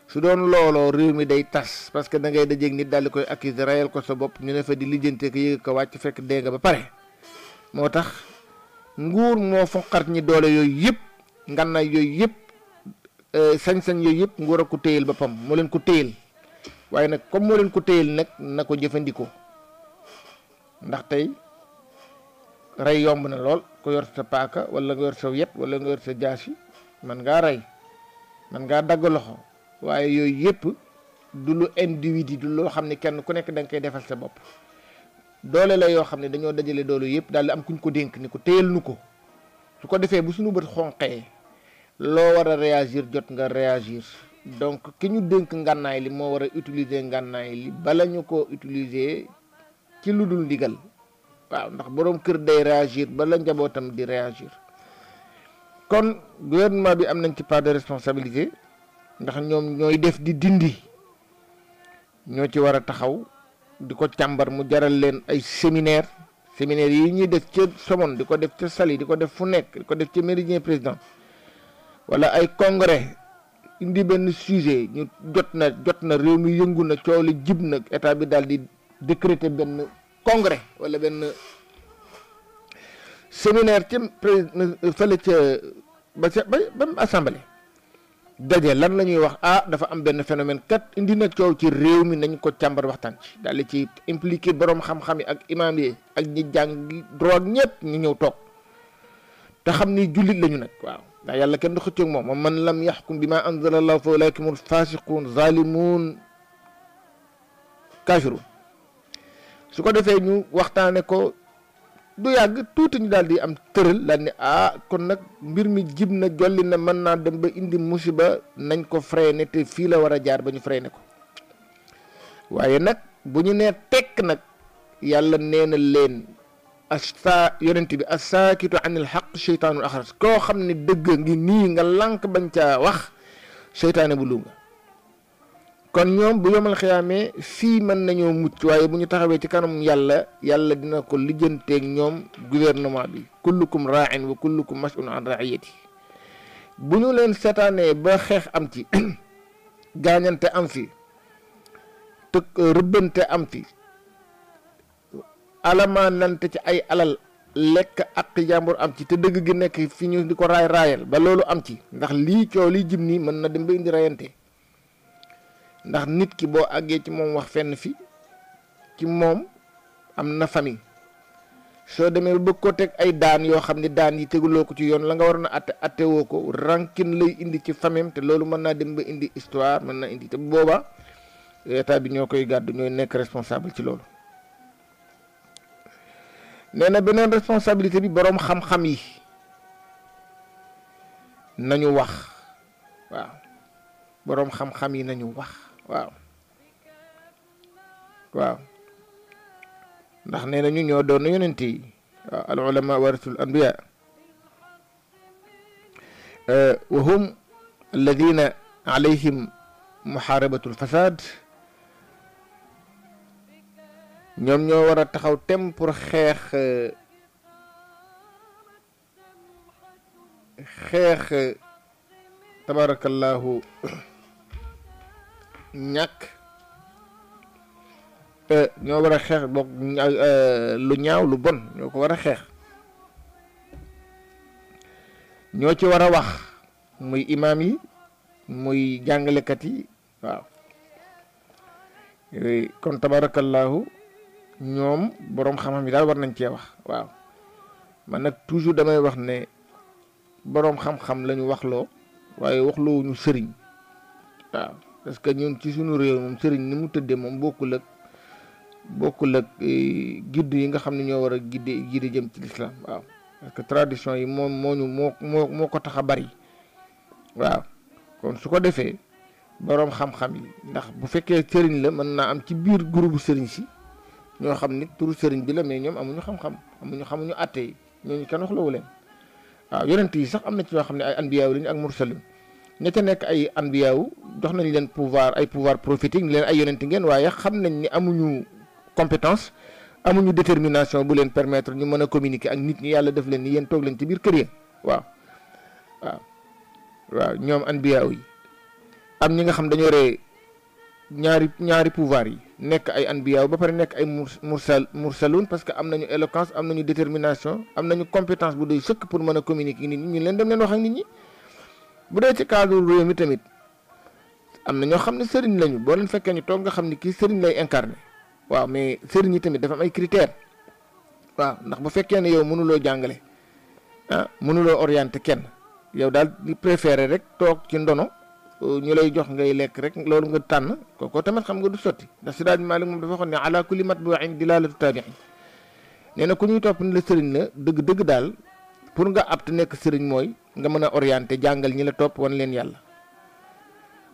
su doon looloo réew mi day tas parce que da ngay dajeeg nit daal di koy accuser reyal ko sa bopp ñu ne fa di lijjante ko yëg ko wàcc fekk dee nga ba pare moo tax nguur moo foqat ñi doole yooyu yëpp ngànnaay yooyu yëpp sañ-sañ yooyu yëpp nguur a ko téyel boppam moo leen ko téyel waaye nag comme moo leen ko téyel nag na ko jëfandikoo ndax tey rey yomb na lool ko yor sa paaka wala nga yor sa yet wala nga yor sa jaasi man ngaa rey man ngaa dagg loxo waaye yooyu yëpp du lu individu du loo xam ne kenn ku nekk da nga koy defal sa bopp doole la yoo xam ne dañoo dajale doole yëpp daal di am kuñ ko dénk ni ko téyel nu ko su ko defee bu suñu bët xonqee loo war a réagir jot nga réagir donc ki ñu dénk ngànnaay li moo war a utiliser ngànnaay li bala ñu ko utiliser ci lu dul ndigal waaw ndax boroom kër day réagir bala njabootam di réagir kon gouvernement bi am nañ ci part de responsabilité ndax ñoom ñooy def di dindi ñoo ci war a taxaw di ko càmbar mu jaral leen ay séminaire yi ñuy def ca Somone di ko def ca Saly di ko def fu nekk di ko def ca Méridien Président wala ay congrès indi benn sujet ñu jot na réew mi yëngu na coow li jib na état bi daal di décréter benn congrès wala benn séminaire ca fële ca ba assemblée daje lan la ñuy wax dafa am benn phénomène kat indi na coow ci réew mi nañ ko càmbar waxtaan ci daal di ci impliqué boroom xam-xam yi ak imam yi ak ñi jàng droit ñëpp ñu ñëw toog te xam ni jullit lañu nag waaw ndax yàlla kenn du xëccoog moom man lam yaxkum bi ma anzala allah fa ulaika humul fasiqun zalimun kafirun su ko defee ñu waxtaane ko du yàgg tuuti ñu daal di am tëral daal ni kon nag mbir mi jib na jolli na mën naa dem ba indi musiba nañ ko freiné te fii la war a jaar ba ñu freiné ko waaye nag bu ñu nee tekk nag yàlla nee na leen yonent bi asaakitu anil xaq cheytaanul axras koo xam ne dëgg ngi nii nga lànk bañ caa wax seytaane bu lu nga kon ñoom bu yomal xiyaamee fii mën nañoo mucc waaye bu ñu taxawee ci kanam yàlla dina ko lijjanteeg ñoom gouvernement bi kullukum raa'in wa kullukum mas'ulun an ra'iyati bu ñu leen seetaanee ba xeex am ci gaañante am fi te rëbbante am fi alamaanante ci ay alal lekk ak jàmbur am ci te dëgg gi nekk fi ñu di ko raayal ba loolu am ci ndax lii coow lii jib nii mën na dem ba indi rayante ndax nit ki boo àggee ci moom wax fenn fi ci moom am na famille soo demee ba bëgg ko teg ay daan yoo xam ne daan yi teguloo ko ci yoon la nga war na atte woo ko rankin lay indi ci famille te loolu mën naa dem ba indi histoire mën naa indi te booba état bi ñoo koy gàddu ñooy nekk responsable ci loolu nee na beneen responsabilité bi boroom xam-xam yi nañu wax waaw boroom xam-xam yi nañu wax waaw ndax nee nañu ñoo doon yonent yi waaw al ulama warasul anbiya wa hum alladina alayhim muharabatu lfasad ñoom ñoo war a taxaw tem pour xeex tabarakallahu ñàkk ñoo war a xeex boog lu ñaaw lu bon ñoo ko war a xeex ñoo ci war a wax muy imaam yi muy jàngalekat yi waaw kon tabarakallahu ñoom boroom xam-xam yi daal war nañ cee wax waaw man nag toujours damay wax ne boroom xam-xam lañu waxloo waaye waxloowuñu sëriñ waaw parce que ñun ci suñu réew moom sëriñ ni mu tëddee moom bokkul ak gidd yi nga xam ne ñoo war a gidde jëm ci lislaam waaw parce que tradition yi moom moo ko tax a bari waaw kon su ko defee boroom xam-xam yi ndax bu fekkee sëriñ la mën naa am ci biir groupe sëriñ si ñoo xam ni turu sëriñ bi la mais ñoom amuñu xam-xam xamuñu àtte yi ñooñu kenn waxloowu leen waaw yonent yi sax am na ci ñoo xam ne ay anbiyaaw lañu ak mursalin ña ca nekk ay anbiyaaw jox nañ leen pouvoir prophétique ni leen ay yonent ngeen waaye xam nañ ni amuñu compétence amuñu détermination bu leen permettre ñu mën a communiquer ak nit ñi yàlla def leen ni yéen toog leen ci biir kër yi waaw ñoom anbiyaaw yi am ñi nga xam dañoo ree ñaari pouvoir yi nekk ay anbiyaaw ba pare nekk ay mursalun parce que am nañu éloquence am nañu détermination am nañu compétence bu doy sëkk pour mën a communiquer nit ñi ñu leen dem leen wax ak nit ñi bu dee ci cadre réew mi tamit am na ñoo xam ne sëriñ lañu boo leen fekkee ñu toog nga xam ne kii sëriñ lay incarné waaw mais sëriñ yi tamit dafa am ay critères waaw ndax bu fekkee ne yow mënuloo jàngale mënuloo orienté kenn yow daal di préféré rek toog ci ndono ñu lay jox ngay lekk rek loolu nga tànn kooku tamit xam nga du sotti ndax Seydi Maalik moom dafa waxoon ne ala kulli matbu'in dilalatu tabi'in nee na ku ñuy topp ni la sëriñ la dëgg-dëgg daal pour nga apt nekk sëriñ mooy nga mën a orienté jàngal ñi la topp wan leen yàlla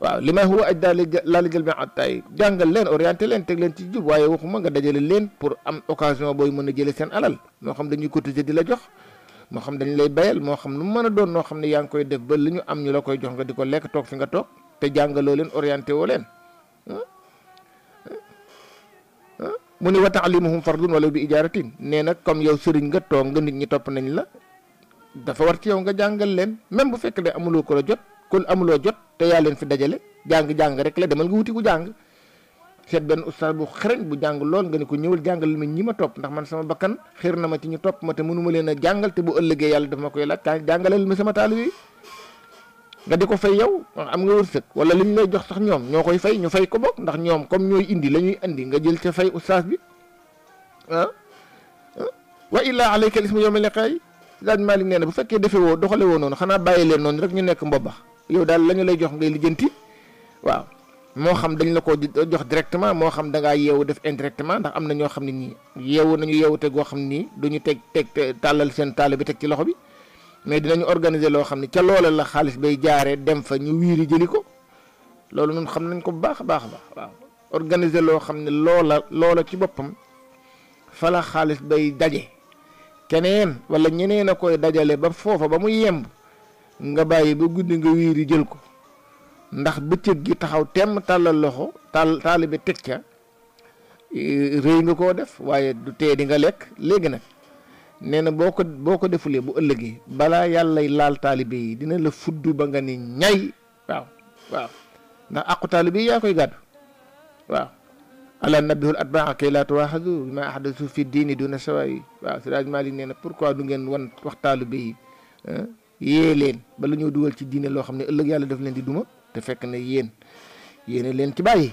waaw li may huwa ajda laali jël bi attaay jàngal leen orienté leen teg leen ci jub waaye waxuma nga dajale leen pour am occasion booy mën a jële seen alal moo xam dañuy cotiser di la jox moo xam dañ lay bayal moo xam lu mu mën a doon noo xam ne yaa ngi koy def ba li ñu am ñu la koy jox nga di ko lekk toog fi nga toog te jàngaloo leen orienté woo leen mu ni wa ta'limuhum fardun wala bi ijaaratin nee nag comme yow sëriñ nga toog nga nit ñi topp nañ la dafa war ci yow nga jàngal leen même bu fekk de amuloo ko la jot kon amuloo jot te yaa leen fi dajale jàng rek la demal nga wuti ku jàng seet benn ustaas bu xereñ bu jàng lool nga ni ko ñëwal jàngal ma ñi ma topp ndax man sama bakkan xir na ma ci ñu topp ma te mënuma leen a jàngal te bu ëllëgee yàlla daf ma koy laaj kaa jàngaleel ma sama taalibe yi nga di ko fay yow am nga wërsëg wala li ñu lay jox sax ñoom ñoo koy fay ñu fay ko bokk ndax ñoom comme ñooy indi la ñuy indi nga jël ca fay ustaas bi wa illaa alayka al ismu yawma liqaay Seydi Maalik nee na bu fekkee defee woo doxale woo noonu xanaa bàyyi leen noonu rek ñu nekk mbobbax yow daal la ñu lay jox ngay lijjanti waaw moo xam dañ la ko jox directement moo xam da ngaa yeewu def indirectement ndax am na ñoo xam ne nii yeewu nañu yeewute goo xam ne nii duñu teg tàllal seen taal bi teg ci loxo bi mais dinañu organiser loo xam ne ca loola la xaalis bay jaaree dem fa ñu wiiri jëli ko loolu ñun xam nañ ko bu baax a baax waaw organiser loo xam ne loola ci boppam fa la xaalis bay daje keneen wala ñeneen a koy dajale ba foofa ba mu yemb nga bàyyi ba guddi nga wiiri jël ko ndax bëccëg gi taxaw temm tàllal loxo taalibe teg ca rëy nga koo def waaye du tee di nga lekk léegi nag nee na boo ko defulee bu ëllëgee balaa yàllay laal taalibe yi dina la fudd ba nga ni ñay waaw ndax aqu taalibe yi yaa koy gàddu waaw ala nabihul atbaa kay laa tuwaaxadu ma ahdasu fi diini duna sawayi waaw Seydi Maalik nee na pourquoi du ngeen wan wax taalibe yi yée leen ba la ñoo dugal ci diine loo xam ne ëllëg yàlla daf leen di duma te fekk na yéene leen ci bàyyi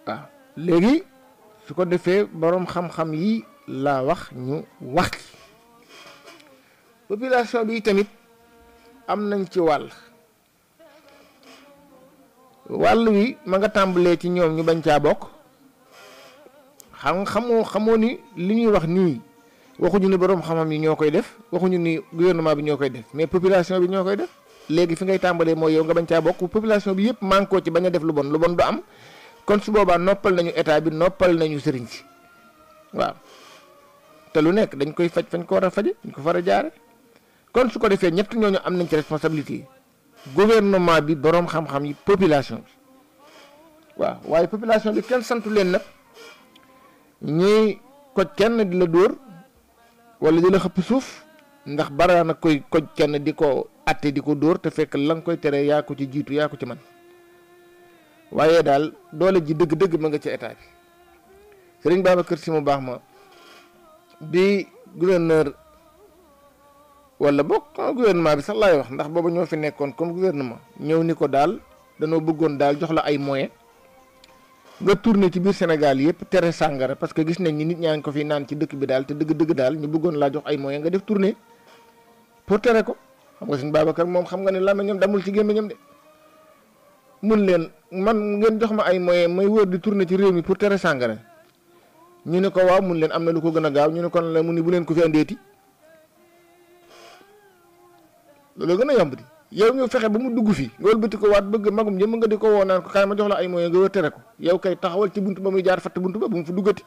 waaw léegi su ko defee boroom xam-xam yi laa wax ñu wax ci population bi tamit am nañ ci wàll wi ma nga tàmbalee ci ñoom ñu bañ caa bokk xamoo ni li ñuy wax nii waxuñu ni boroom xam-xam yi ñoo koy def waxuñu ni gouvernement bi ñoo koy def mais population bi ñoo koy def léegi fi ngay tàmbalee mooy yow nga bañ caa bokk population bi yëpp mànkoo ci bañ a def lu bon du am kon su boobaa noppal nañu état bi noppal nañu sëriñ si waaw te lu nekk dañ koy faj fañ ko war a faje dañ ko far a jaare kon su ko defee ñett ñooñu am nañ ci responsabilité yi gouvernement bi boroom xam-xam yi population bi waaw waaye population bi kenn santu leen nag ñuy koj kenn di la dóor wala di la xëpp suuf ndax bara na koy koj kenn di ko atte di ko dóor te fekk la nga koy tere yaa ko ci jiitu yaa ko ci man waaye daal doole ji dëgg-dëgg ma nga ci état bi Sëriñ Babacar Si mu baax ma bi gouverneur wala bokk gouvernement bi sax laay wax ndax booba ñoo fi nekkoon comme gouvernement ñëw ni ko daal danoo bëggoon daal jox la ay moyens nga tourné ci biir Sénégal yëpp tere sàngara parce que gis nañ ni nit ñaa ngi ko fi naan ci dëkk bi daal te dëgg-dëgg daal ñu bëggoon laa jox ay moyens nga def tournée pour tere ko xam nga Sëriñ Babacar moom xam nga ne làmmiñam damul ci gémmiñam de mun leen man ngeen jox ma ay moyens may wër di tourné ci réew mi pour tere sàngara ñu ne ko waaw mun leen am na lu ko gën a gaaw ñu ne kon la mu ni bu leen ko fi andeeti loolu gën a yomb di yow ñu fexe ba mu dugg fi nga wëlbati ko waat bëgg magum jëm nga di ko woo naan ko kaay ma jox la ay moyens nga wër tere ko yow kay taxawal ci buntu ba muy jaar fatt buntu ba bu mu fa duggati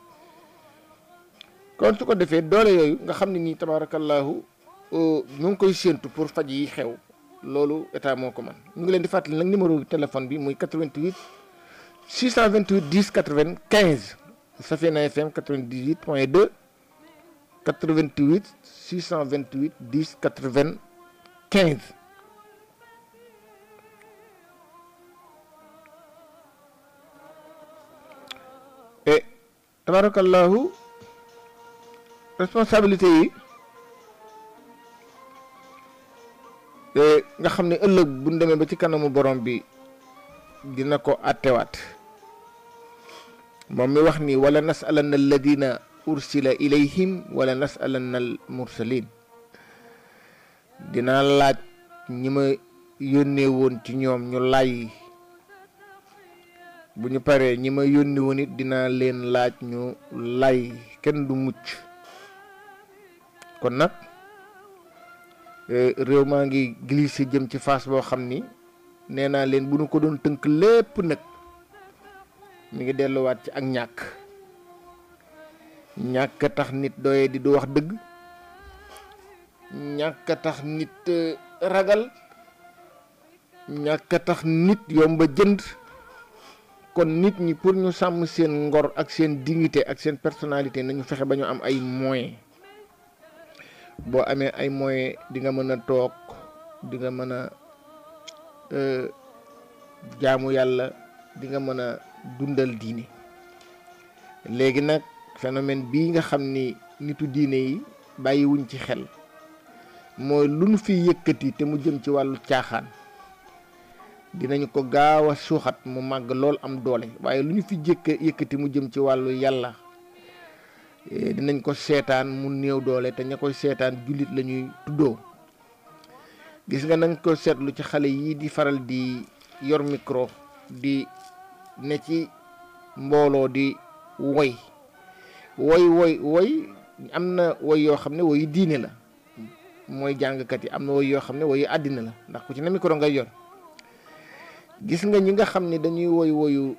kon su ko defee doole yooyu nga xam ne nii tabaarakallaahu ñu ngi koy séentu pour faj yi xew loolu état moo ko man ñu ngi leen di fàttali nag numéro téléphone bi muy 88 628 10 95 Safina FM 98.2 88 628 10 95 et tabarakallahu responsabilité yi nga xam ne ëllëg bu ñu demee ba ci kanamu borom bi dina ko attewaat moom mi wax ni wala nasalanna alladina ursila ilayhim wala nasalanna al mursalin dinaa laaj ñi ma yónnee woon ci ñoom ñu lay bu ñu paree ñi ma yónnee woon it dinaa leen laaj ñu lay kenn du mucc kon nag réew maa ngi glissé jëm ci phase boo xam ni nee naa leen bu ñu ko doon tënk lépp nag mi ngi delluwaat ci ak ñàkk tax nit doye di du wax dëgg ñàkk tax nit ragal ñàkk tax nit yomba jënd kon nit ñi pour ñu sàmm seen ngor ak seen dignité ak seen personnalité nañu fexe ba ñu am ay moyens boo amee ay moyens di nga mën a toog di nga mën a jaamu yàlla di nga mën a dundal diine léegi nag phénomène bii nga xam ni nitu diine yi bàyyiwuñ ci xel mooy lu nu fi yëkkati te mu jëm ci wàllu caaxaan dinañu ko gaaw a suuxat mu màgg lool am doole waaye lu ñu fi yëkkati mu jëm ci wàllu yàlla dinañ ko seetaan mu néew doole te ña koy seetaan jullit la ñuy tuddoo gis nga nañ ko seetlu ci xale yii di faral di yor micro di ne ci mbooloo di woy am na woy yoo xam ne woyu diine la mooy jàngkat yi am na woy yoo xam ne woyu àddina la ndax ku ci ne micro ngay yor gis nga ñi nga xam ne dañuy woyu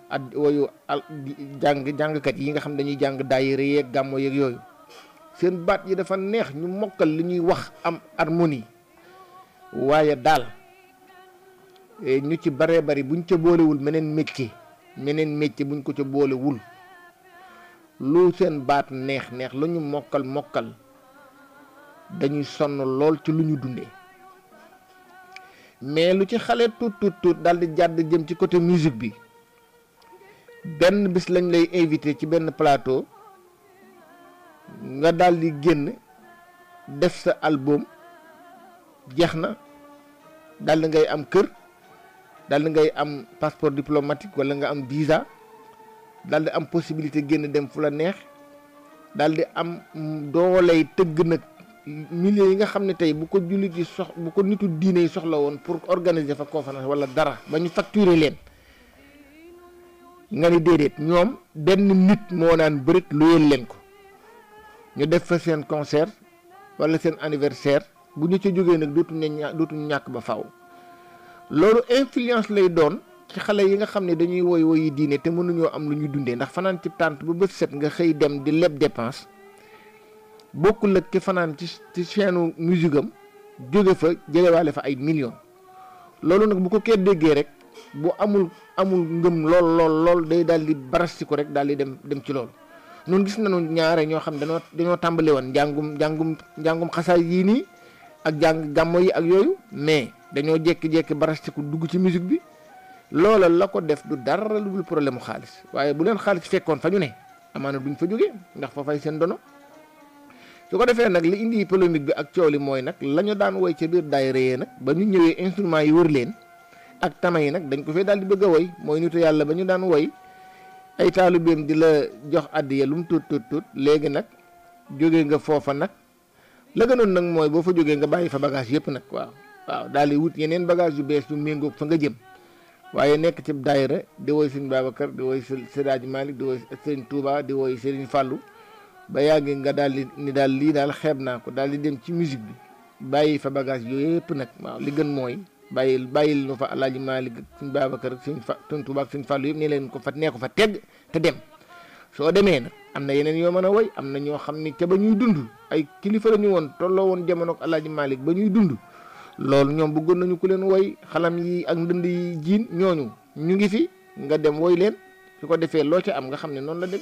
jàngkat yi nga xam ne dañuy jàng daayira yeeg gàmmo yeeg yooyu seen baat yi dafa neex ñu mokkal li ñuy wax am harmonie waaye daal ñu ci baree bari buñ ca boolewul meneen métier buñ ko ca boolewul lu seen baat neex lu ñu mokkal dañuy sonn lool ci lu ñu dundee mais lu ci xale tuut daal di jàdd jëm ci côté musique bi benn bis lañ lay invité ci benn plateau nga daal di génn def sa album jeex na daal di ngay am kër daal di ngay am passeport diplomatique wala nga am visa daal di am possibilité génn dem fu la neex daal di am dooley tëgg nag milliers yi nga xam ne tey bu ko jullit yi bu ko nitu diine yi soxla woon pour organiser fa conférence wala dara ba ñu facturer leen nga ni déedéet ñoom benn nit moo naan bërit luyeel leen ko ñu def fa seen concert wala seen anniversaire bu ñu ca jógee nag dootuñu ñàkk ba faaw loolu influence lay doon ci xale yi nga xam ne dañuy woyi diine te mënuñoo am lu ñu dundee ndax fanaan ci tànt ba bët set nga xëy dem di leb dépense bokkul ak ki fanaan ci chaîne musique am jóge fa jëlewaale fa ay millions loolu nag bu ko kee déggee rek bu amul ngëm lool day daal di barasti ko rek daal di dem ci loolu noonu gis nañu ñaare ñoo xam dañoo tàmbali woon njàngum xasaay yii nii ak jàng gàmmo yi ak yooyu mais dañoo jékki-jékki barastiku dugg ci musique bi loola la ko def du dara lu dul problème mu xaalis waaye bu leen xaalis fekkoon fa ñu ne amaana duñ fa jógee ndax fa fay seen dono su ko defee nag li indi polémique bi ak coow li mooy nag la ñu daan woy ca biir daayira yee nag ba ñu ñëwee instrument yi wër leen ak tama yi nag dañ ko fee daal di bëgg a woy mooy nitu yàlla ba ñu daan woy ay taalibeem di la jox addiya lu mu tuut léegi nag jógee nga foofa nag la gënoon nag mooy boo fa jógee nga bàyyi fa bagage yëpp nag waaw daal di wut yeneen bagage yu bees yu méngoog fa nga jëm waaye nekk ci daayira di woy Sëriñ Babacar di woy Seydi Hadji Malick di woy Sëriñ Touba di woy Sëriñ Fallou ba yàgg nga daal di ni daal lii daal xeeb naa ko daal di dem ci musique bi bàyyi fa bagage yooyu yëpp nag waaw li gën mooy bàyyil nu fa Alaaji Malick ak Sëriñ Babacar ak Sëriñ Touba ak Sëriñ Fallou yëpp ne leen ko fa nee ko fa tegg te dem soo demee nag am na yeneen yoo mën a woy am na ñoo xam ni ca ba ñuy dund ay kilifa la ñu woon tolloo woon jamono ak Alaaji Malick ba ñuy dund loolu ñoom bëggoon nañu ku leen woy xalam yi ak ndënd yi jiin ñooñu ñu ngi fi nga dem woy leen su ko defee loo ca am nga xam ne noonu la dem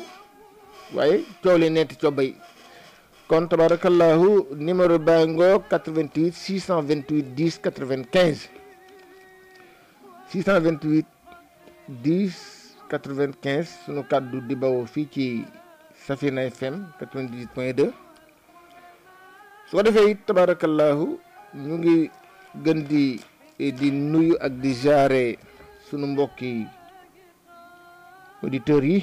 waaye coow leen netti cobbay kon tabarakallahu numéro baa ngoo 88 628 10 95 628 10 95 sunu kàddu di bawoo fii ci Safina FM 98.2 su ko defee it tabarakallahu ñu ngi gën di nuyu ak di jaare sunu mbokki auditeurs yi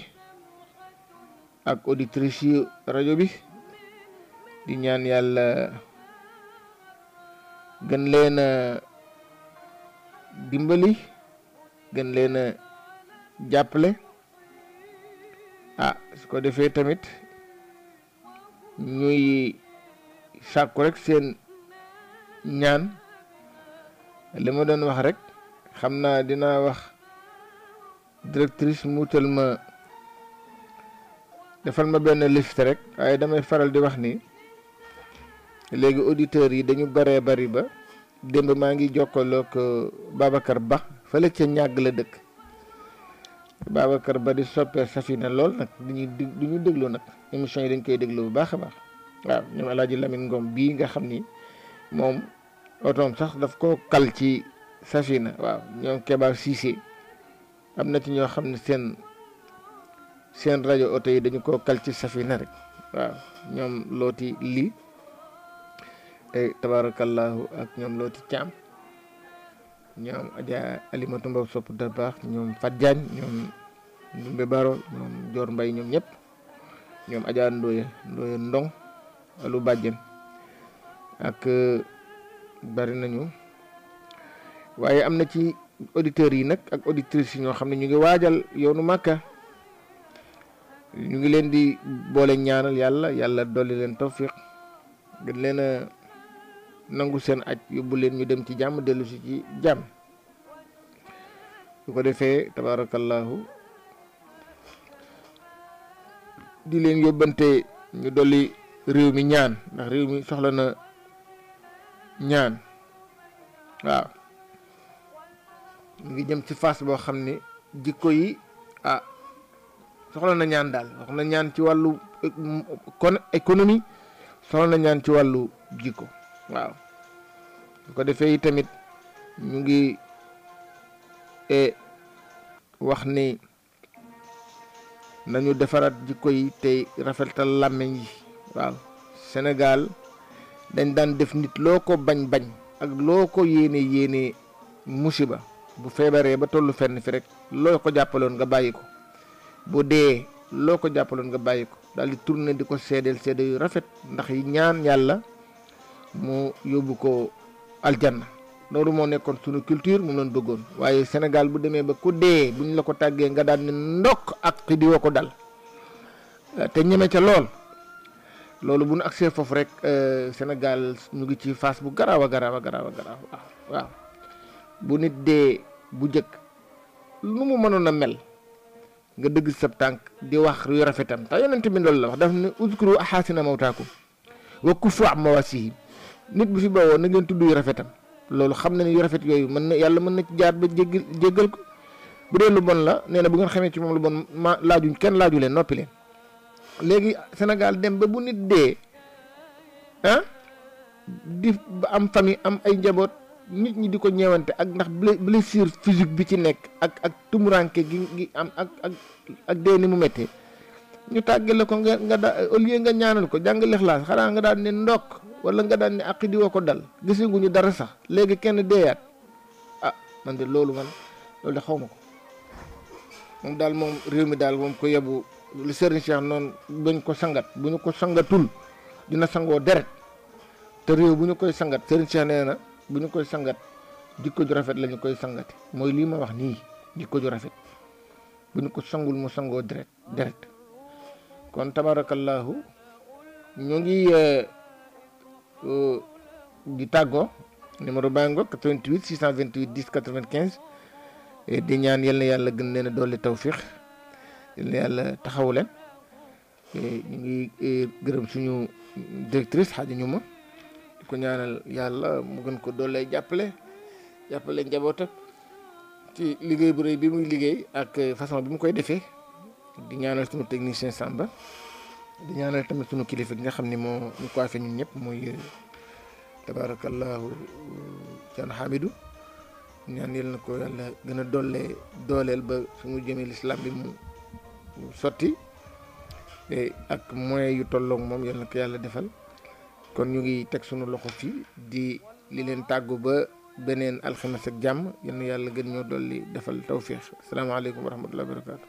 ak auditrices yi rajo bi di ñaan yàlla gën leen a dimbali gën leen a jàppale su ko defee tamit ñuy sàkku rek seen ñaan li ma doon wax rek xam naa dinaa wax directrice mu wutal ma defal ma benn liste rek waaye damay faral di wax ni léegi auditeurs yi dañu baree bari ba démb maa ngi jokkaloo ko Babacar Ba fële ca ñàgg la dëkk Babacar Ba di soppee Safina lool nag du ñu déglu nag émission yi dañ koy déglu bu baax a baax waaw ñoom Alaaji Lamine Ngom bii nga xam ni moom otoom sax daf ko kal ci Safina waaw ñoom Keba Cissé am na ci ñoo xam ne seen rajo oto yi dañu ko kal ci Safina rek waaw ñoom looti lii tabarakallahu ak ñoom looti Caam ñoom Adja Alimatu Mbaw sopp da baax ñoom Fat Diagne ñoom Ndumbe Baro ñoom Joor Mbay ñoom ñëpp ñoom Adja Ndoye Ndong alu bàjjen ak bari nañu waaye am na ci auditeurs yi nag ak auditrices yi ñoo xam ne ñu ngi waajal yoonu Màkka ñu ngi leen di boole ñaanal yàlla dolli leen tawfiq gën leen a nangu seen aj yóbbu leen ñu dem ci jàmm dellu si ci jàmm su ko defee tabarakallahu di leen yóbbante ñu dolli réew mi ñaan ndax réew mi soxla na ñaan waaw ñu ngi jëm ci phase boo xam ne jikko yi soxla na ñaan daal soxla na ñaan ci wàllu économie soxla na ñaan ci wàllu jikko waaw su ko defee tamit ñu ngi wax ni nañu defaraat jikko yi tey rafetal làmmiñ yi waaw Sénégal dañ daan def nit loo ko bañ ak loo ko yéene musiba bu feebaree ba tollu fenn fi rek loo ko jàppaloon nga bàyyi ko bu dee loo ko jàppaloon nga bàyyi ko daal di tourner di ko seedeel seede yu rafet ndax yi ñaan yàlla mu yóbbu ko aljanna loolu moo nekkoon sunu culture mu noon bëggoon waaye Sénégal bu demee ba ku dee buñ la ko tàggee nga daal ni ndokk ak di woo ko dal te ñeme ca loolu bu nu agsee foofu rek Sénégal ñu ngi ci phase bu garaaw a garaaw waaw bu nit dee bu jëkk lu mu mënoon a mel nga dëgg sab tànk di wax yu rafetam te yonent bi loolu la wax daf ne uzkuru ahasina mawtaakum wa kufu am mawasihim nit bu fi bawoo na ngeen tudd yu rafetam loolu xam na ne yu rafet yooyu mën na yàlla mën na ci jaar ba jéggal ko bu dee lu bon la nee na bu ngeen xamee ci moom lu bon kenn laaju leen noppi leen léegi Sénégal dem ba bu nit dee di am famille am ay njaboot nit ñi di ko ñeewante ak ndax blessure physique bi ci nekk ak tumuranke gi am ak dee ni mu méttee ñu tàggale ko nga au lieu nga ñaanal ko jàng Lixlaas xanaa nga daan ne ndokk wala nga daan ne aqi di woo ko dal gisaguñu dara sax léegi kenn deeyaat man de loolu de xaw ma ko moom daal moom réew mi daal moom ko yebu li Serigne Cheikh noonu bañ ko sangat bu ñu ko sangatul dina sangoo deret te réew bu ñu koy sangat Serigne Cheikh nee na bu ñu koy sangat jikko ju rafet la ñu koy sangati mooy lii ma wax nii jikko ju rafet bu ñu ko sangul mu sangoo deret kon tabarakallahu ñu ngi di tàggoo numéro baa ngo 88 628 10 95 di ñaan yal na yàlla gën leen a dolli tawfiq yal na yàlla taxawu leen ñu ngi gërëm suñu directrice Xaaji Ñuma di ko ñaanal yàlla mu gën ko dollee jàppale njabootam ci liggéey bu rëy bi muy liggéey ak façon bi mu koy defee di ñaanal suñu technicien Samba di ñaanal tamit suñu kilifa gi nga xam ne moo ñu coiffé ñun ñëpp muy tabarakallahu Thierno Hamidou ñaan yal na ko yàlla gën a dooleel ba suñu jëmee l'islam bi mu sotti ak moyens yu tolloog moom yal na ko yàlla defal kon ñu ngi teg suñu loxo fii di li leen tàggu ba beneen alxames ak jàmm yal na yàlla gën ñoo dolli defal tawfiix asalaamaaleykum wa rahmatullahi wa barakatu